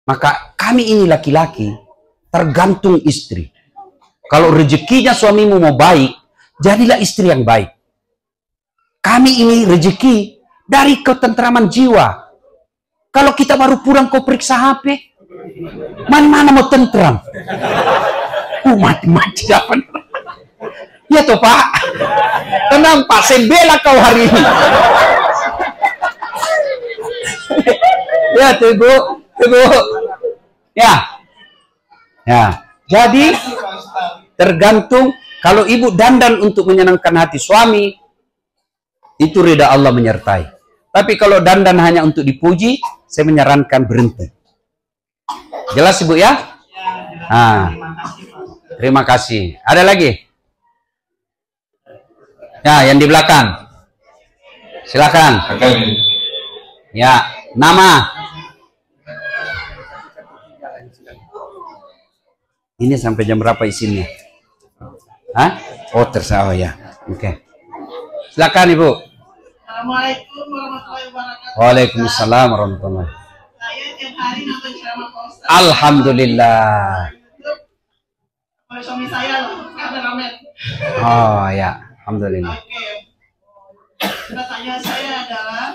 S1: Maka kami ini laki-laki tergantung istri. Kalau rezekinya suamimu mau baik, jadilah istri yang baik. Kami ini rezeki dari ketentraman jiwa. Kalau kita baru pulang kau periksa HP, mana mau tentram? Mati-mati apa? Ya toh Pak. Tenang Pak, saya bela kau hari ini. Ya tuh Ibu. Ya. Jadi tergantung, kalau Ibu dandan untuk menyenangkan hati suami, itu ridha Allah menyertai. Tapi kalau dandan hanya untuk dipuji, saya menyarankan berhenti. Jelas Ibu ya? Terima kasih. Ada lagi? Ya, yang di belakang. Silakan. Ya, nama. Ini sampai jam berapa isinya? Hah? Oh, terserah ya. Oke. Silakan Ibu.
S5: Assalamualaikum warahmatullahi wabarakatuh.
S1: Waalaikumsalam warahmatullahi.
S5: Saya tiap hari nonton ceramah Pak Ustaz.
S1: Alhamdulillah.
S5: Oleh suami saya loh, kameramen.
S1: Oh ya, alhamdulillah.
S5: Oke. Pertanyaan saya adalah,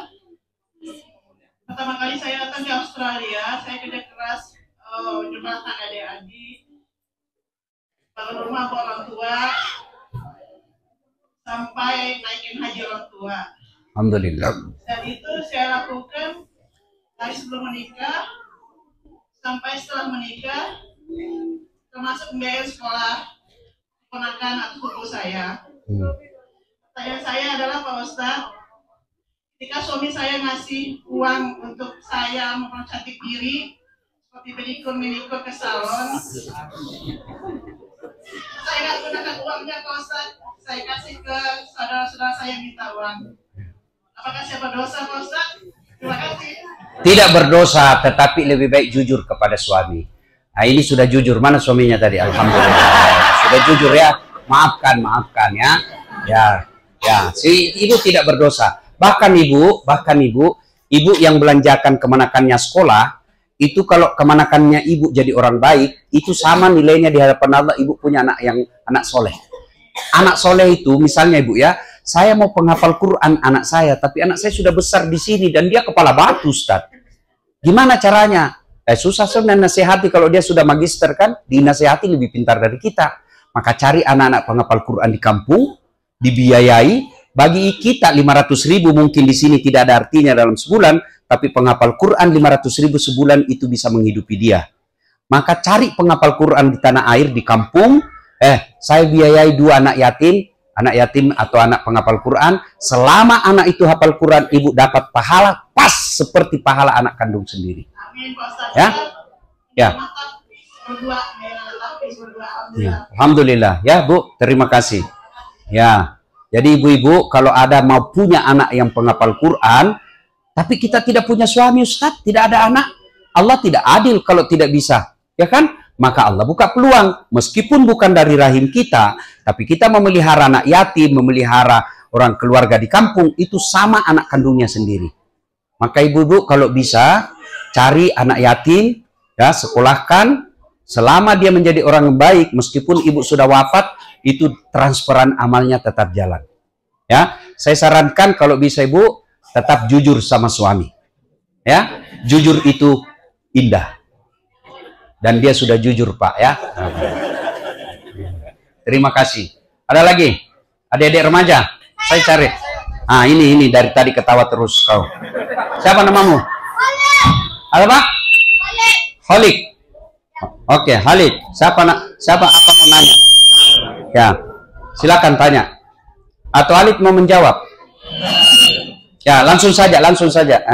S5: pertama kali saya datang di Australia, saya kerja keras menyumbangkan adik-adik, bangun rumah buat orang tua, sampai naikin haji orang tua.
S1: Alhamdulillah.
S5: Dan itu saya lakukan dari sebelum menikah sampai setelah menikah, termasuk membiayai sekolah ponakan atau sepupu saya. Pertanyaan saya adalah Pak Ustaz, Ketika suami saya ngasih uang untuk saya mempercantik diri, seperti pedikure ke salon, saya nggak gunakan uangnya Pak Ustadz, saya kasih ke saudara-saudara saya yang minta uang. Apakah saya berdosa Pak Ustadz? Terima kasih.
S1: Tidak berdosa, tetapi lebih baik jujur kepada suami. Nah, ini sudah jujur. Mana suaminya tadi? Alhamdulillah. Sudah jujur ya. Maafkan ya. Ya, si ibu tidak berdosa. Bahkan ibu yang belanjakan kemanakannya sekolah, itu kalau kemanakannya ibu jadi orang baik, itu sama nilainya di hadapan Allah. Ibu punya anak soleh. Anak soleh itu misalnya ibu ya, saya mau penghafal Quran anak saya, tapi anak saya sudah besar di sini dan dia kepala batu, Ustaz. Gimana caranya? Susah sebenarnya nasihati. Kalau dia sudah magister kan, dinasihati lebih pintar dari kita. Maka cari anak-anak penghafal Quran di kampung, dibiayai. Bagi kita 500.000 mungkin di sini tidak ada artinya dalam sebulan, tapi penghafal Quran 500.000 sebulan itu bisa menghidupi dia. Maka cari penghafal Quran di tanah air, di kampung. Saya biayai 2 anak yatim atau anak penghafal Quran. Selama anak itu hafal Quran, ibu dapat pahala pas seperti pahala anak kandung sendiri.
S5: Amin, Pak Ustadz.
S1: Ya. Alhamdulillah. Ya, Bu, terima kasih. Ya. Jadi ibu-ibu kalau ada mau punya anak yang penghafal Quran, tapi kita tidak punya suami Ustadz, tidak ada anak, Allah tidak adil kalau tidak bisa, ya kan? Maka Allah buka peluang, meskipun bukan dari rahim kita, tapi kita memelihara anak yatim, memelihara orang keluarga di kampung, itu sama anak kandungnya sendiri. Maka ibu-ibu kalau bisa, cari anak yatim, ya sekolahkan, selama dia menjadi orang baik, meskipun ibu sudah wafat, itu transferan amalnya tetap jalan. Ya, saya sarankan kalau bisa ibu tetap jujur sama suami. Ya, jujur itu indah. Dan dia sudah jujur, Pak, ya. Terima kasih. Ada lagi? Adik-adik remaja? Saya cari. Ah, ini dari tadi ketawa terus kau. Siapa namamu? Ada Pak? Khalid. Oke, Khalid. Siapa apa mau nanya? Ya, silakan tanya. Atau Alif mau menjawab? Ya, langsung saja.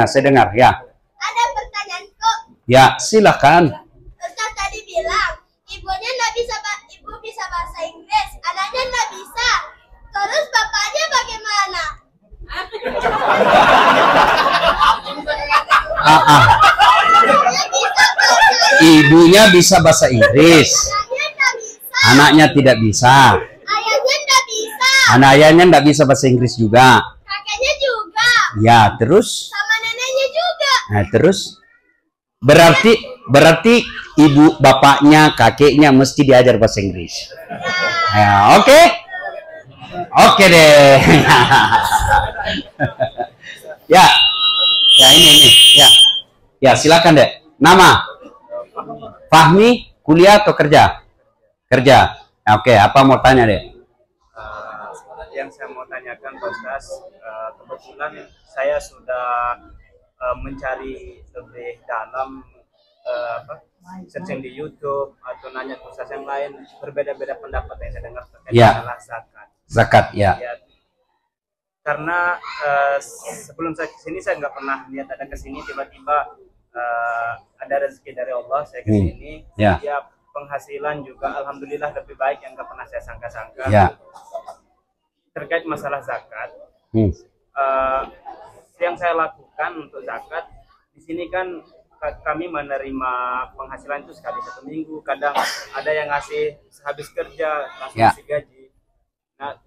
S1: Saya dengar. Ya.
S6: Ada pertanyaan kok.
S1: Ya, silakan.
S6: Ustaz tadi bilang ibunya ibu bisa bahasa Inggris, anaknya nggak bisa. Terus bapaknya bagaimana?
S1: Ibunya bisa bahasa Inggris. Anaknya tidak bisa.
S6: Ayahnya nggak bisa.
S1: Ayahnya nggak bisa bahasa Inggris juga.
S6: Kakeknya juga.
S1: Ya, terus?
S6: Sama neneknya juga.
S1: Nah, terus? Berarti ibu, bapaknya, kakeknya mesti diajar bahasa Inggris. Ya, oke? Oke deh. Ya. Ya, ini. Ya. Ya, silakan deh. Nama? Fahmi, kuliah atau kerja? Kerja. Oke, apa mau tanya deh?
S7: Yang saya mau tanyakan Pak Ustaz, kebetulan saya sudah mencari lebih dalam searching di YouTube atau nanya ke Ustaz yang lain, berbeda-beda pendapat yang saya dengar terkait masalah zakat.
S1: Zakat, ya.
S7: Karena sebelum saya kesini saya nggak pernah lihat ada kesini, tiba-tiba ada rezeki dari Allah saya kesini.
S1: Ya.
S7: Penghasilan juga alhamdulillah lebih baik yang nggak pernah saya sangka-sangka.
S1: Ya.
S7: Terkait masalah zakat, yang saya lakukan untuk zakat di sini kan kami menerima penghasilan itu sekali 1 minggu, kadang ada yang ngasih sehabis kerja langsung ngasih gaji. Nah,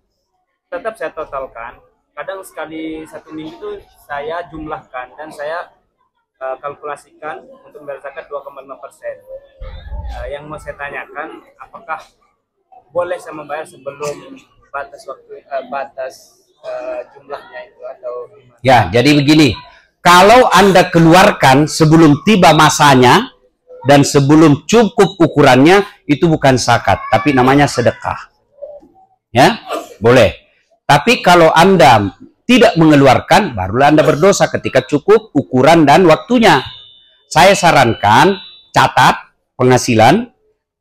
S7: tetap saya totalkan, kadang sekali 1 minggu itu saya jumlahkan dan saya kalkulasikan untuk membayar zakat 2,5%. Yang mau saya tanyakan, apakah boleh saya membayar sebelum batas jumlahnya itu atau gimana?
S1: Ya, jadi begini. Kalau Anda keluarkan sebelum tiba masanya dan sebelum cukup ukurannya, itu bukan zakat, tapi namanya sedekah. Ya, boleh. Tapi kalau Anda tidak mengeluarkan, barulah Anda berdosa ketika cukup ukuran dan waktunya. Saya sarankan catat penghasilan,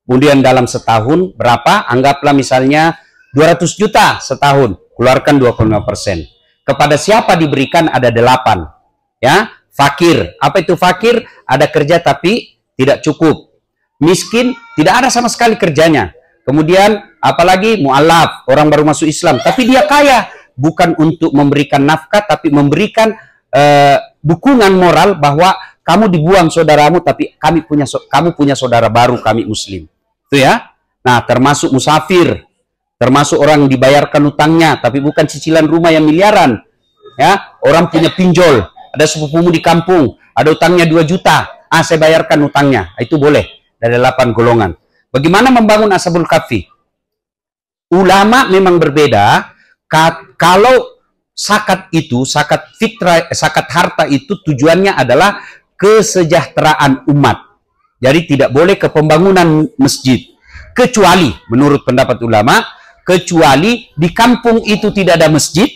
S1: kemudian dalam setahun berapa, anggaplah misalnya 200 juta setahun, keluarkan 25%. Kepada siapa diberikan ada 8. Ya, fakir. Apa itu fakir? Ada kerja tapi tidak cukup. Miskin, tidak ada sama sekali kerjanya. Kemudian apalagi mu'alaf, orang baru masuk Islam, tapi dia kaya, bukan untuk memberikan nafkah, tapi memberikan dukungan moral bahwa kamu dibuang saudaramu, tapi kamu punya saudara baru, kami Muslim. Itu ya. Nah, termasuk musafir, termasuk orang dibayarkan utangnya, tapi bukan cicilan rumah yang miliaran. Ya, orang punya pinjol, ada sepupumu di kampung, ada utangnya 2 juta, saya bayarkan utangnya, itu boleh. Dari 8 golongan. Bagaimana membangun Ashabul Kahfi? Ulama memang berbeda. Kalau zakat itu, zakat fitrah, zakat harta itu tujuannya adalah kesejahteraan umat. Jadi tidak boleh ke pembangunan masjid. Kecuali, menurut pendapat ulama, kecuali di kampung itu tidak ada masjid,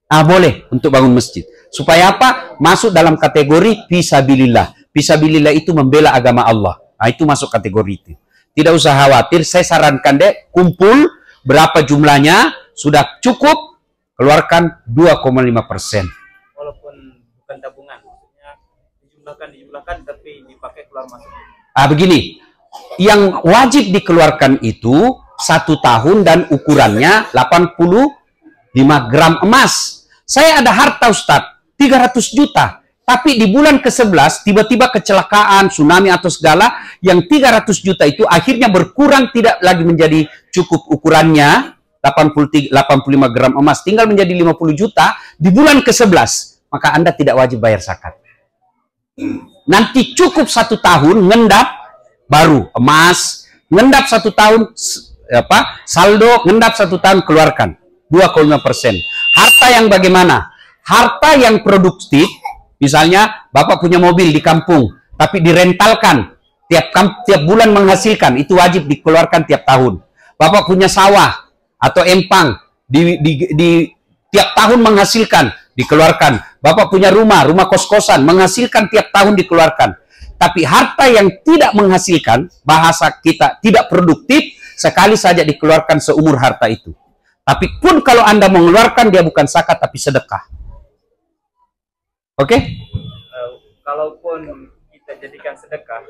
S1: boleh untuk bangun masjid. Supaya apa? Masuk dalam kategori fisabilillah. Fisabilillah itu membela agama Allah. Nah, itu masuk kategori itu. Tidak usah khawatir, saya sarankan deh, kumpul berapa jumlahnya, sudah cukup, keluarkan 2,5%.
S7: Walaupun bukan tabungan, maksudnya dijumlahkan, tapi dipakai keluar masuk.
S1: Begini, yang wajib dikeluarkan itu 1 tahun dan ukurannya 85 gram emas. Saya ada harta Ustadz, 300 juta. Tapi di bulan ke-11 tiba-tiba kecelakaan, tsunami atau segala, yang 300 juta itu akhirnya berkurang, tidak lagi menjadi cukup ukurannya 85 gram emas, tinggal menjadi 50 juta di bulan ke-11, maka Anda tidak wajib bayar zakat. Nanti cukup 1 tahun ngendap baru emas, ngendap 1 tahun saldo, ngendap 1 tahun keluarkan 2,5%. Harta yang bagaimana? Harta yang produktif. Misalnya, Bapak punya mobil di kampung, tapi direntalkan, tiap bulan menghasilkan, itu wajib dikeluarkan tiap tahun. Bapak punya sawah atau empang, di tiap tahun menghasilkan, dikeluarkan. Bapak punya rumah kos-kosan, menghasilkan tiap tahun dikeluarkan. Tapi harta yang tidak menghasilkan, bahasa kita tidak produktif, sekali saja dikeluarkan seumur harta itu. Tapi pun kalau Anda mengeluarkan, dia bukan zakat, tapi sedekah. Oke?
S7: Kalaupun kita jadikan sedekah,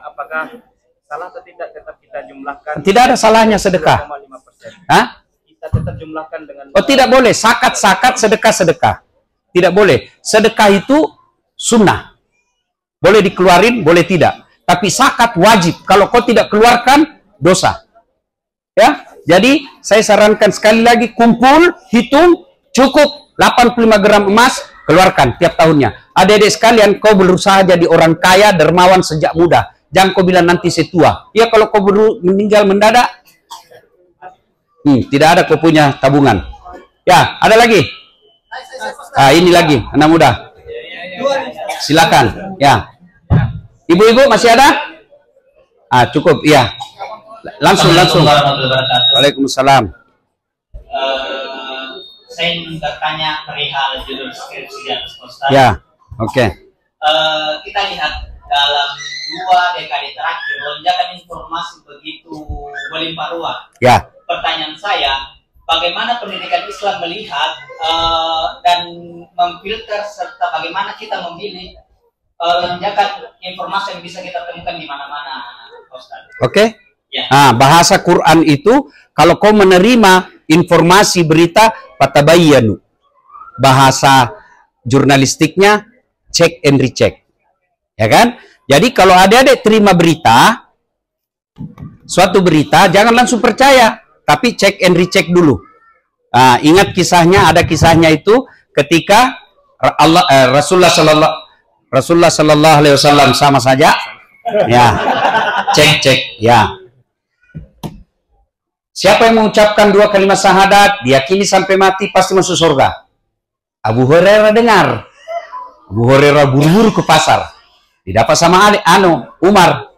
S7: apakah salah atau tidak tetap kita jumlahkan?
S1: Tidak ada salahnya sedekah.
S7: 2,5%. Kita tetap jumlahkan dengan...
S1: tidak boleh. Zakat, sedekah. Tidak boleh. Sedekah itu sunnah. Boleh dikeluarin, boleh tidak. Tapi zakat wajib. Kalau kau tidak keluarkan, dosa. Ya? Jadi, saya sarankan sekali lagi, kumpul, hitung, cukup 85 gram emas, keluarkan tiap tahunnya. Adik-adik sekalian, kau berusaha jadi orang kaya, dermawan sejak muda. Jangan kau bilang nanti saya tua. Ya, kalau kau meninggal mendadak, tidak ada kau punya tabungan. Ya, ada lagi? Ini lagi, anak muda. Silakan. Ya. Ibu-ibu masih ada? Cukup, iya. Langsung. Waalaikumsalam.
S4: Saya ingin bertanya perihal judul skripsi di atas poster.
S1: Ya, oke.
S4: Kita lihat dalam 2 dekade terakhir lonjakan informasi begitu melimpah ruah.
S1: Ya.
S4: Pertanyaan saya, bagaimana pendidikan Islam melihat dan memfilter serta bagaimana kita memilih lonjakan informasi yang bisa kita temukan di mana-mana, Ustaz?
S1: Oke.
S4: Ya.
S1: Bahasa Quran itu kalau kau menerima informasi berita fatabayyanu. Bahasa jurnalistiknya check and recheck. Ya kan? Jadi kalau adik-adik terima berita, suatu berita, jangan langsung percaya, tapi check and recheck dulu. Ingat kisahnya, ada kisahnya itu ketika Rasulullah sallallahu alaihi wasallam sama saja. Ya. Cek, ya. Siapa yang mengucapkan 2 kalimat syahadat, diyakini sampai mati pasti masuk surga. Abu Hurairah dengar. Abu Hurairah buru-buru ke pasar. Didapat sama Umar.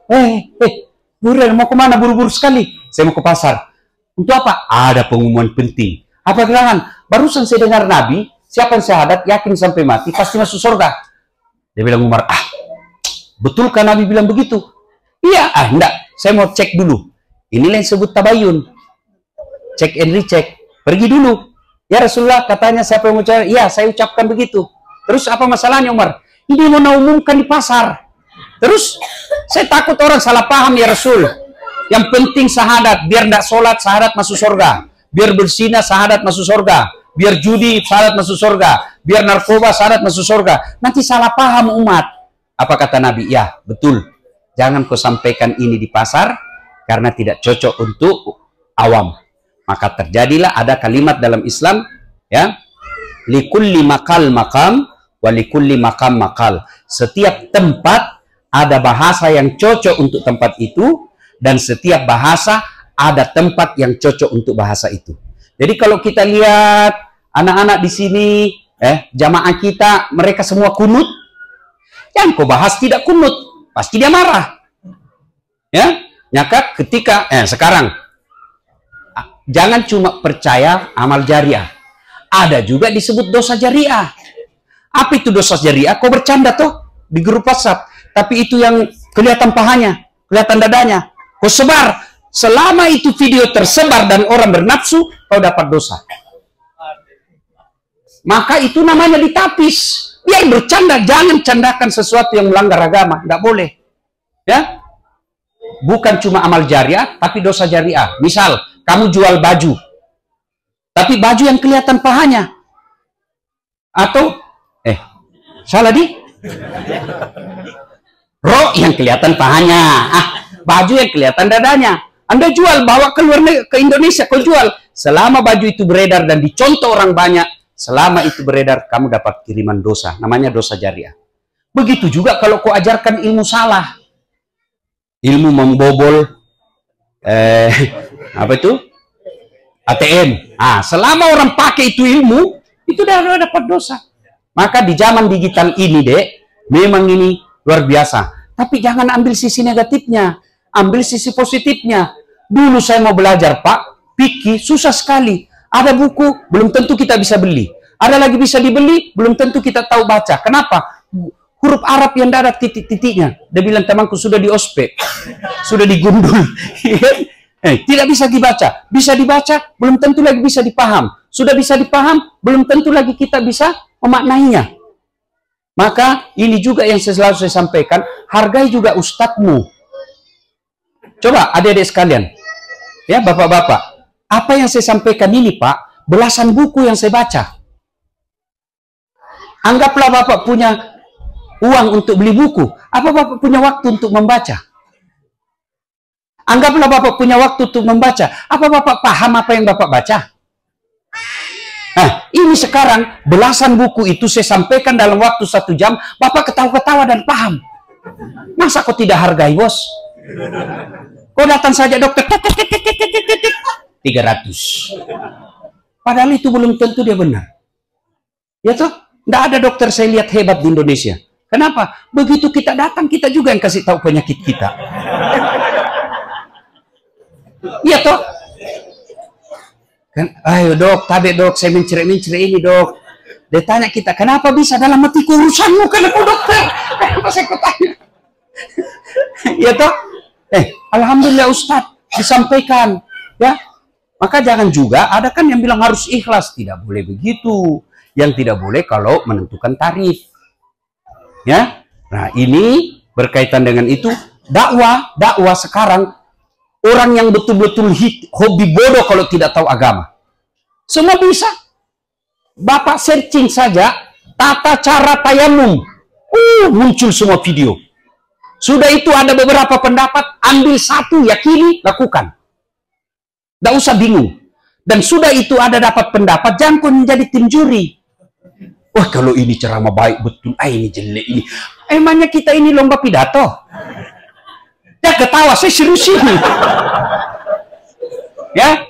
S1: Hurairah mau kemana buru-buru sekali? Saya mau ke pasar. Untuk apa? Ada pengumuman penting. Apa gerangan? Barusan saya dengar Nabi, siapa yang syahadat, yakin sampai mati pasti masuk surga. Dia bilang Umar, betulkah Nabi bilang begitu? Iya, enggak. Saya mau cek dulu. Inilah yang disebut tabayun. Cek and recheck. Pergi dulu. Ya Rasulullah, katanya siapa yang ucapkan? Ya, saya ucapkan begitu. Terus apa masalahnya Umar? Ini mau umumkan di pasar. Terus saya takut orang salah paham ya Rasul. Yang penting syahadat, biar tidak sholat syahadat masuk surga. Biar berzina syahadat masuk surga. Biar judi syahadat masuk surga. Biar narkoba syahadat masuk surga. Nanti salah paham umat. Apa kata Nabi? Ya, betul. Jangan kau sampaikan ini di pasar karena tidak cocok untuk awam. Maka terjadilah ada kalimat dalam Islam, ya, likulli makal makam wa likulli makam makal. Setiap tempat ada bahasa yang cocok untuk tempat itu, dan setiap bahasa ada tempat yang cocok untuk bahasa itu. Jadi kalau kita lihat anak-anak di sini, jamaah kita, mereka semua kunut, jangan kau bahas tidak kunut, pasti dia marah. Ya, maka ketika sekarang jangan cuma percaya amal jariah, ada juga disebut dosa jariah. Apa itu dosa jariah? Kau bercanda tuh di grup WhatsApp, tapi itu yang kelihatan pahanya, kelihatan dadanya, kau sebar. Selama itu video tersebar dan orang bernafsu, kau dapat dosa. Maka itu namanya ditapis. Biar bercanda, jangan candakan sesuatu yang melanggar agama, nggak boleh. Ya, bukan cuma amal jariah, tapi dosa jariah. Misal, kamu jual baju, tapi baju yang kelihatan pahanya, atau salah di yang kelihatan pahanya, baju yang kelihatan dadanya. Anda jual, bawa ke Indonesia, kau jual. Selama baju itu beredar dan dicontoh orang banyak, selama itu beredar, kamu dapat kiriman dosa. Namanya dosa jariah. Begitu juga kalau kau ajarkan ilmu salah. Ilmu membobol, apa itu? ATM. Selama orang pakai itu ilmu, itu udah dapat dosa. Maka di zaman digital ini, Dek, memang ini luar biasa. Tapi jangan ambil sisi negatifnya. Ambil sisi positifnya. Dulu saya mau belajar, Pak, fikih susah sekali. Ada buku, belum tentu kita bisa beli. Ada lagi bisa dibeli, belum tentu kita tahu baca. Kenapa? Huruf Arab yang ada titik-titiknya. Dia bilang, temanku sudah di ospek, sudah digundul. Tidak bisa dibaca. Bisa dibaca, belum tentu lagi bisa dipaham. Sudah bisa dipaham, belum tentu lagi kita bisa memaknainya. Maka ini juga yang selalu saya sampaikan, hargai juga ustadzmu. Coba adik-adik sekalian, ya bapak-bapak, apa yang saya sampaikan ini Pak, belasan buku yang saya baca. Anggaplah bapak punya uang untuk beli buku, apa bapak punya waktu untuk membaca? Anggaplah bapak punya waktu untuk membaca, apa bapak paham apa yang bapak baca? Nah, ini sekarang belasan buku itu saya sampaikan dalam waktu 1 jam, bapak ketawa-ketawa dan paham. Masa kau tidak hargai, bos? Kau datang saja dokter 300. Padahal itu belum tentu dia benar. Ya toh? Tidak ada dokter saya lihat hebat di Indonesia. Kenapa? Begitu kita datang, kita juga yang kasih tahu penyakit kita. Iya toh? Kan, ayo dok, tadi dok, saya mencari ini dok. Dia tanya kita, kenapa bisa dalam hatiku urusanmu? Kenapa dokter? Kenapa saya kutanya? Iya toh? Alhamdulillah Ustadz disampaikan, ya. Maka jangan juga, ada kan yang bilang harus ikhlas, tidak boleh begitu. Yang tidak boleh kalau menentukan tarif, ya. Nah ini berkaitan dengan itu, dakwah sekarang orang yang betul-betul hobi bodoh kalau tidak tahu agama, semua bisa. Bapak searching saja tata cara tayamum, muncul semua video. Sudah itu ada beberapa pendapat, ambil satu, yakini, lakukan. Tidak usah bingung. Dan sudah itu ada dapat pendapat, jangan kau menjadi tim juri. Wah kalau ini ceramah baik betul, ini jelek ini. Emangnya kita ini lomba pidato? Ya ketawa, saya serius ini. Ya,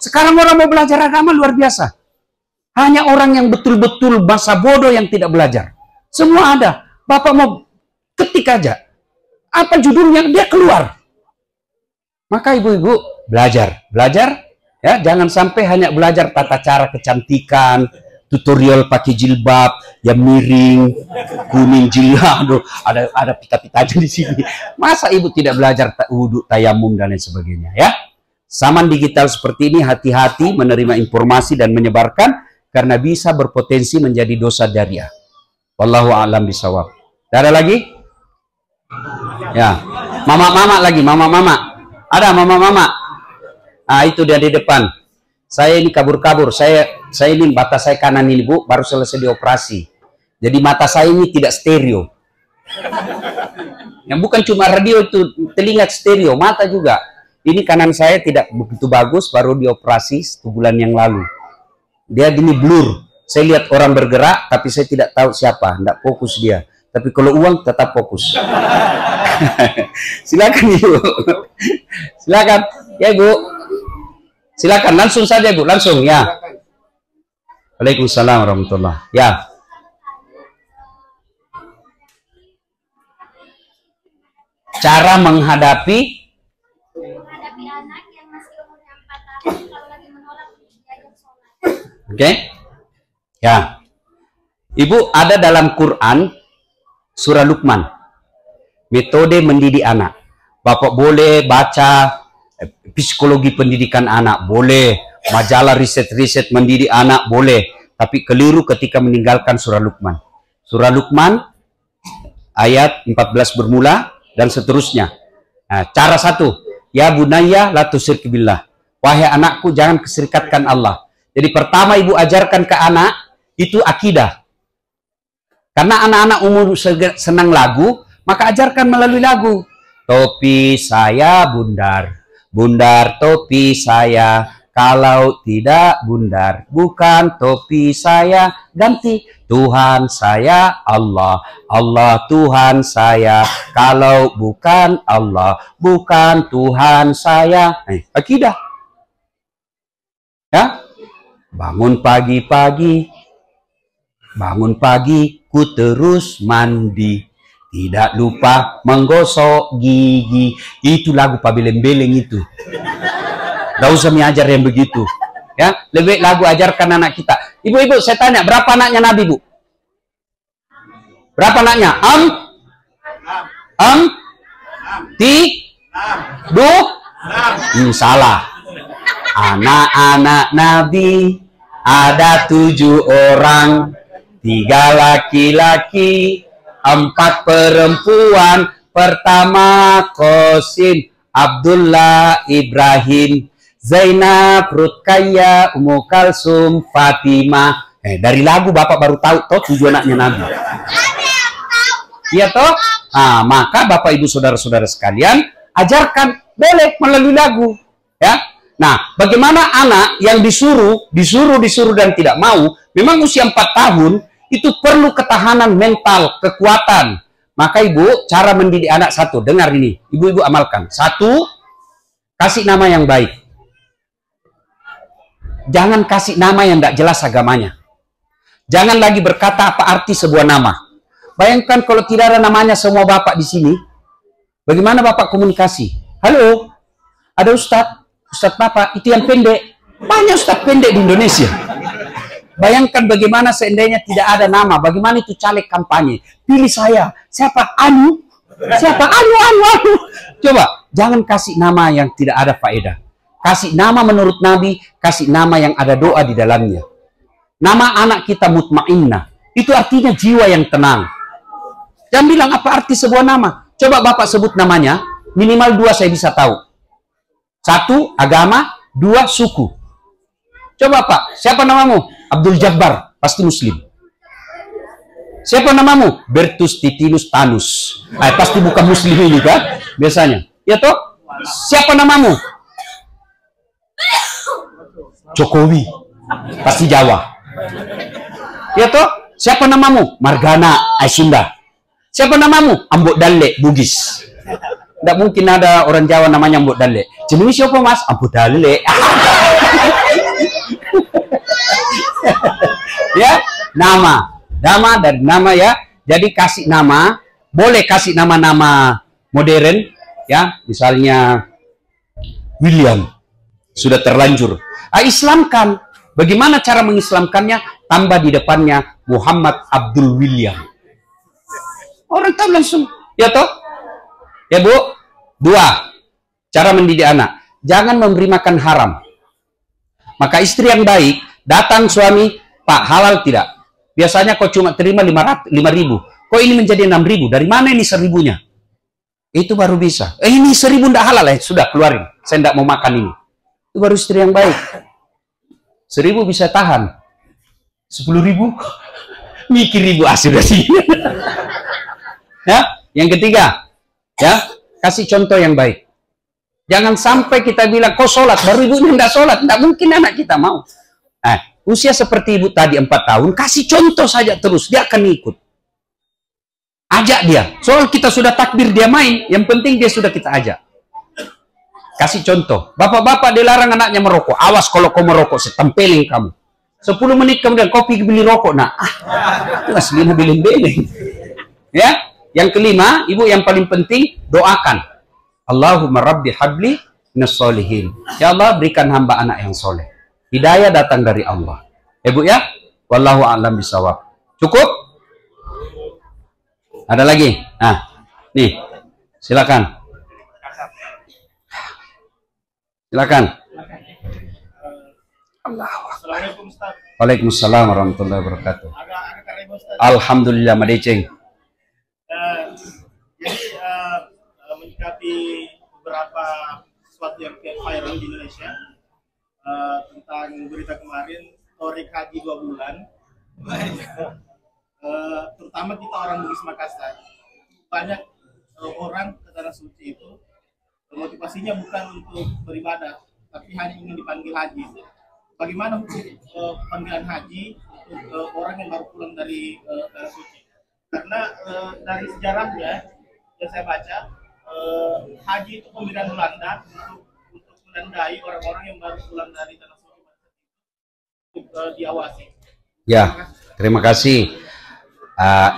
S1: sekarang orang mau belajar agama luar biasa. Hanya orang yang betul-betul masa bodoh yang tidak belajar. Semua ada. Bapak mau ketik aja. Apa judulnya, dia keluar. Maka ibu-ibu belajar, ya jangan sampai hanya belajar tata cara kecantikan, tutorial pakai jilbab yang miring, kuning jilbab, ada pita-pitanya di sini. Masa ibu tidak belajar wudhu, tayamum dan lain sebagainya, ya? Zaman digital seperti ini, hati-hati menerima informasi dan menyebarkan, karena bisa berpotensi menjadi dosa jariah. Wallahu a'lam bishawab. Ada lagi? Ya, mama-mama lagi, mama-mama. Ada mama-mama. Ah, itu dia di depan. Saya ini kabur-kabur. Saya ini mata saya kanan ini, Bu, baru selesai dioperasi. Jadi mata saya ini tidak stereo. Yang bukan cuma radio itu, telinga stereo, mata juga. Ini kanan saya tidak begitu bagus, baru dioperasi 1 bulan yang lalu. Dia gini blur. Saya lihat orang bergerak, tapi saya tidak tahu siapa. Tidak fokus dia. Tapi kalau uang tetap fokus. Silakan Ibu. Silakan. Ya Ibu. Silakan langsung saja Ibu, langsung ya. Waalaikumsalam warahmatullahi. Ya. Cara menghadapi
S6: anak yang masih umurnya 4 tahun kalau lagi menolak diajak sholat.
S1: Oke. Ya. Ibu, ada dalam Quran surah Luqman. Metode mendidik anak. Bapak boleh baca psikologi pendidikan anak, boleh. Majalah riset-riset mendidik anak, boleh. Tapi keliru ketika meninggalkan surah Luqman. Surah Luqman ayat 14 bermula dan seterusnya. Nah, cara satu, ya bunayya la tusyrik billah. Wahai anakku, jangan keserikatkan Allah. Jadi pertama Ibu ajarkan ke anak itu akidah. Karena anak-anak umur senang lagu, maka ajarkan melalui lagu. Topi saya bundar, bundar topi saya. Kalau tidak bundar, bukan topi saya, ganti. Tuhan saya Allah, Allah Tuhan saya. Kalau bukan Allah, bukan Tuhan saya. Akidah. Ya? Bangun pagi-pagi, ku terus mandi. Tidak lupa menggosok gigi. Itu lagu Pabeleng-beleng itu. Gak usah mengajar yang begitu. Ya, lebih lagu ajarkan anak kita. Ibu-ibu, saya tanya, berapa anaknya Nabi, Bu? Berapa anaknya? Salah. Anak-anak Nabi ada 7 orang, 3 laki-laki, 4 perempuan. Pertama Qasim, Abdullah, Ibrahim, Zainab, Ruqayyah, Ummu Kalsum, Fatimah. Dari lagu Bapak baru tahu toh 7 anaknya Nabi. Iya toh? Nah, maka Bapak Ibu saudara-saudara sekalian, ajarkan boleh melalui lagu, ya. Nah, bagaimana anak yang disuruh dan tidak mau, memang usia 4 tahun itu perlu ketahanan mental, kekuatan. Maka Ibu, cara mendidik anak satu, dengar ini, ibu-ibu amalkan. Satu, kasih nama yang baik. Jangan kasih nama yang tidak jelas agamanya. Jangan lagi berkata apa arti sebuah nama. Bayangkan kalau tidak ada namanya semua Bapak di sini, bagaimana Bapak komunikasi? Halo, ada Ustadz Bapak, itu yang pendek. Banyak Ustadz pendek di Indonesia. Bayangkan bagaimana seandainya tidak ada nama, bagaimana itu caleg kampanye. Pilih saya, siapa? Anu? Siapa? Anu. Coba, jangan kasih nama yang tidak ada faedah. Kasih nama menurut Nabi, kasih nama yang ada doa di dalamnya. Nama anak kita mutmainnah, itu artinya jiwa yang tenang. Jangan bilang apa arti sebuah nama. Coba Bapak sebut namanya, minimal 2 saya bisa tahu. 1, agama, 2, suku. Coba Pak, siapa namamu? Abdul Jabbar, pasti Muslim. Siapa namamu? Bertus Titinus Tanus. Pasti bukan Muslim ini kan? Biasanya. Ya toh? Siapa namamu? Jokowi. Pasti Jawa. Ya toh? Siapa namamu? Margana, Sunda. Siapa namamu? Ambok Dalle, Bugis. Tidak mungkin ada orang Jawa namanya Ambok Dalle. Jenenge siapa Mas? Ambok Dalle. Ya, nama dan nama ya. Jadi kasih nama, boleh kasih nama-nama modern ya, misalnya William, sudah terlanjur. Islamkan. Bagaimana cara mengislamkannya? Tambah di depannya Muhammad Abdul William. Orang tahu langsung, ya toh? Ya Bu. 2, cara mendidik anak. jangan memberi makan haram. Maka istri yang baik, datang suami, Pak, halal tidak? Biasanya kau cuma terima 5.000. Kok ini menjadi 6.000? Dari mana ini 1.000-nya? Itu baru bisa. Ini 1.000 tidak halal, sudah keluarin. Saya tidak mau makan ini. Itu baru istri yang baik. 1.000 bisa tahan. 10.000? Mikir ribu sudah sih. Ya, yang ketiga, ya, kasih contoh yang baik. Jangan sampai kita bilang, kau sholat, baru ibunya tidak sholat. Tidak mungkin anak kita mau. Nah, usia seperti ibu tadi 4 tahun, kasih contoh saja terus, dia akan ikut. Ajak dia. Soal kita sudah takbir, dia main. Yang penting dia sudah kita ajak. Kasih contoh. Bapak-bapak dilarang anaknya merokok. Awas kalau kau merokok, setempelin kamu. 10 menit kemudian, kau pergi beli rokok. Nah, itu aslinya beleng-beleng. Ya. Yang kelima, ibu yang paling penting, doakan. Allahumma rabbi habli minas solihin. Ya Allah, berikan hamba anak yang soleh. Hidayah datang dari Allah. Bu ya? Wallahu a'lam bishawab. Cukup? Ada lagi? Nah, nih. Silakan. Silakan.
S8: Assalamualaikum Ustaz.
S1: Waalaikumsalam warahmatullahi wabarakatuh. Alhamdulillah madeceng.
S8: Jadi menyikapi beberapa sesuatu yang viral di Indonesia tentang berita kemarin Torik haji 2 bulan, terutama kita orang Bugis Makassar, banyak orang ke tanah suci itu motivasinya bukan untuk beribadah, tapi hanya ingin dipanggil haji. Bagaimana hukum panggilan haji untuk orang yang baru pulang dari tanah suci? Karena dari sejarahnya yang saya baca, haji itu pemberian Belanda untuk menandai orang-orang yang baru pulang dari tanah suci untuk diawasi.
S1: Ya, terima kasih.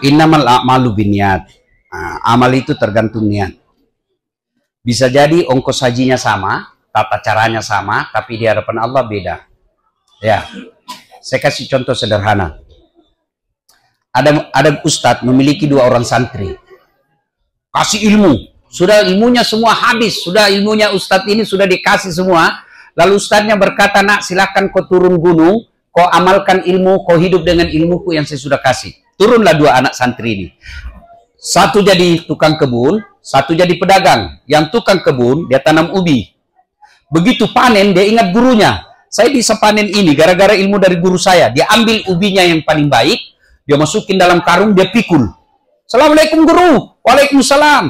S1: Innamal a'malu binniyat. Amal itu tergantung niat. Bisa jadi ongkos hajinya sama, tata caranya sama, tapi di hadapan Allah beda. Ya, saya kasih contoh sederhana. Ada ustadz memiliki 2 orang santri, kasih ilmu, sudah ilmunya semua habis, sudah ilmunya ustadz ini sudah dikasih semua. Lalu ustadznya berkata, nak silakan kau turun gunung, kau amalkan ilmu, kau hidup dengan ilmuku yang saya sudah kasih. Turunlah 2 anak santri ini, satu jadi tukang kebun, satu jadi pedagang. Yang tukang kebun dia tanam ubi, begitu panen dia ingat gurunya, saya bisa panen ini gara-gara ilmu dari guru saya. Dia ambil ubinya yang paling baik, dia masukin dalam karung, dia pikul. Assalamualaikum guru. Waalaikumsalam.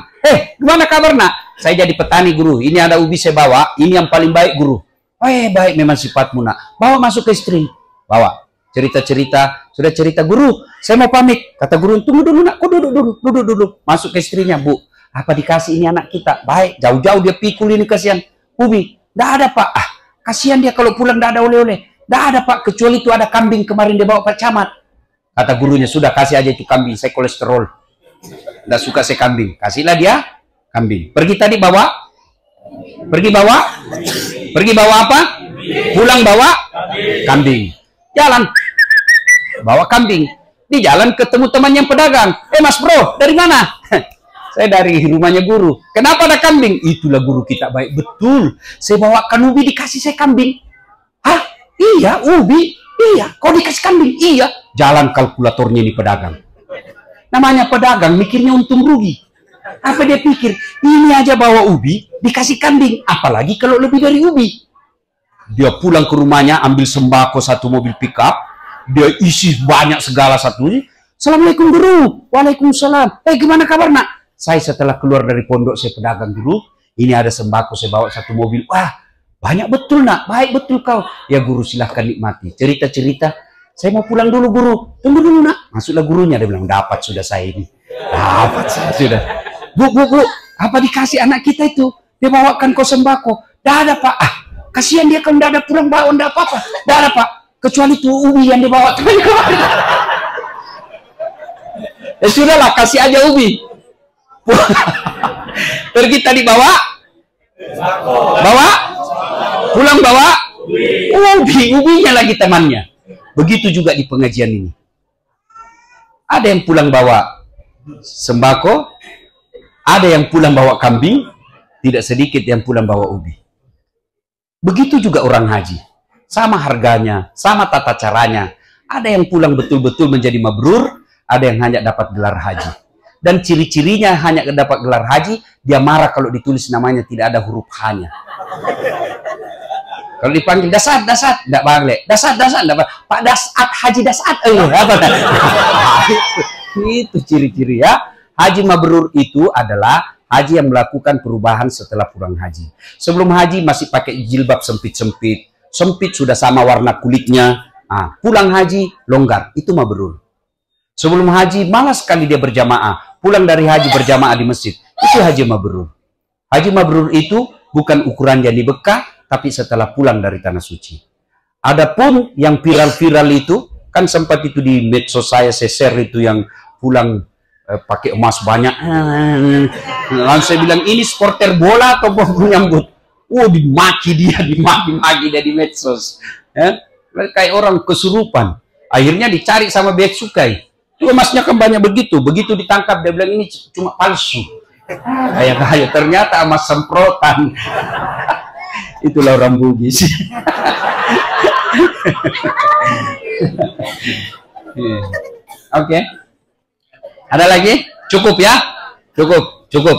S1: Gimana kabar nak? Saya jadi petani guru. Ini ada ubi saya bawa. Ini yang paling baik guru. Baik memang sifatmu nak. Bawa masuk ke istri. Bawa. Cerita-cerita. Sudah cerita guru. Saya mau pamit. Kata guru, tunggu dulu nak. Kau duduk dulu. Masuk ke istrinya. Bu, apa dikasih ini anak kita? Baik. Jauh-jauh dia pikul ini kasihan. Ubi. Nggak ada pak. Kasihan dia kalau pulang nggak ada oleh-oleh. Nggak ada pak. Kecuali itu ada kambing kemarin dia bawa Pak Camat. Kata gurunya, sudah kasih aja itu kambing, saya kolesterol. Nggak suka saya kambing. Kasihlah dia kambing. Pergi tadi bawa? Pergi bawa apa? Pulang bawa kambing. Jalan. Bawa kambing. Di jalan ketemu teman yang pedagang. Mas bro, dari mana? Saya dari rumahnya guru. Kenapa ada kambing? Itulah guru kita baik. Betul. Saya bawakan ubi, dikasih saya kambing. Hah? Iya, ubi. Iya, kau dikasih kambing? Iya. Jalan kalkulatornya ini pedagang. Namanya pedagang, mikirnya untung rugi. Apa dia pikir? Ini aja bawa ubi, dikasih kambing. Apalagi kalau lebih dari ubi. Dia pulang ke rumahnya, ambil sembako 1 mobil pickup. Dia isi banyak segala satu. Assalamualaikum guru. Waalaikumsalam. Gimana kabar nak? Saya setelah keluar dari pondok, saya pedagang guru. Ini ada sembako, saya bawa 1 mobil. Wah, banyak betul nak, baik betul kau. Ya guru silahkan nikmati. Cerita-cerita, saya mau pulang dulu guru. Tunggu dulu nak. Masuklah gurunya, dia bilang dapat sudah saya ini. Dapat saya sudah. Bu, apa dikasih anak kita itu? Dia bawakan kau sembako. Dah ada pak. Kasihan dia kalau tidak ada pulang bawa, tidak apa-apa. Dah ada pak. Kecuali itu ubi yang dibawa. Ya sudahlah, kasih aja ubi. Pergi tadi bawa? Pulang bawa ubinya lagi temannya. Begitu juga di pengajian ini. Ada yang pulang bawa sembako, ada yang pulang bawa kambing, tidak sedikit yang pulang bawa ubi. Begitu juga orang haji. Sama harganya, sama tata caranya. Ada yang pulang betul-betul menjadi mabrur, ada yang hanya dapat gelar haji. Dan ciri-cirinya hanya dapat gelar haji, dia marah kalau ditulis namanya tidak ada huruf H-nya. Kalau dipanggil dasat, enggak balik. Dasat, enggak balik. Pak Dasat, Haji Dasat. Apa? Itu ciri-ciri ya. Haji mabrur itu adalah haji yang melakukan perubahan setelah pulang haji. Sebelum haji masih pakai jilbab sempit-sempit. Sempit sudah sama warna kulitnya. Nah, pulang haji longgar, itu mabrur. Sebelum haji malas sekali dia berjamaah. Pulang dari haji berjamaah di masjid. Itu haji mabrur. Haji mabrur itu bukan ukurannya di Mekah, tapi setelah pulang dari tanah suci. Adapun yang viral-viral itu, kan sempat itu di medsos saya share itu yang pulang pakai emas banyak. Lalu saya bilang, ini supporter bola atau penyambut? Dimaki dia di medsos. Ya? Kayak orang kesurupan. Akhirnya dicari sama bea cukai. Itu emasnya kan banyak begitu. Begitu ditangkap, dia bilang ini cuma palsu. Kayak ternyata emas semprotan. Itulah orang Bugis. Oke. Ada lagi? Cukup ya? Cukup.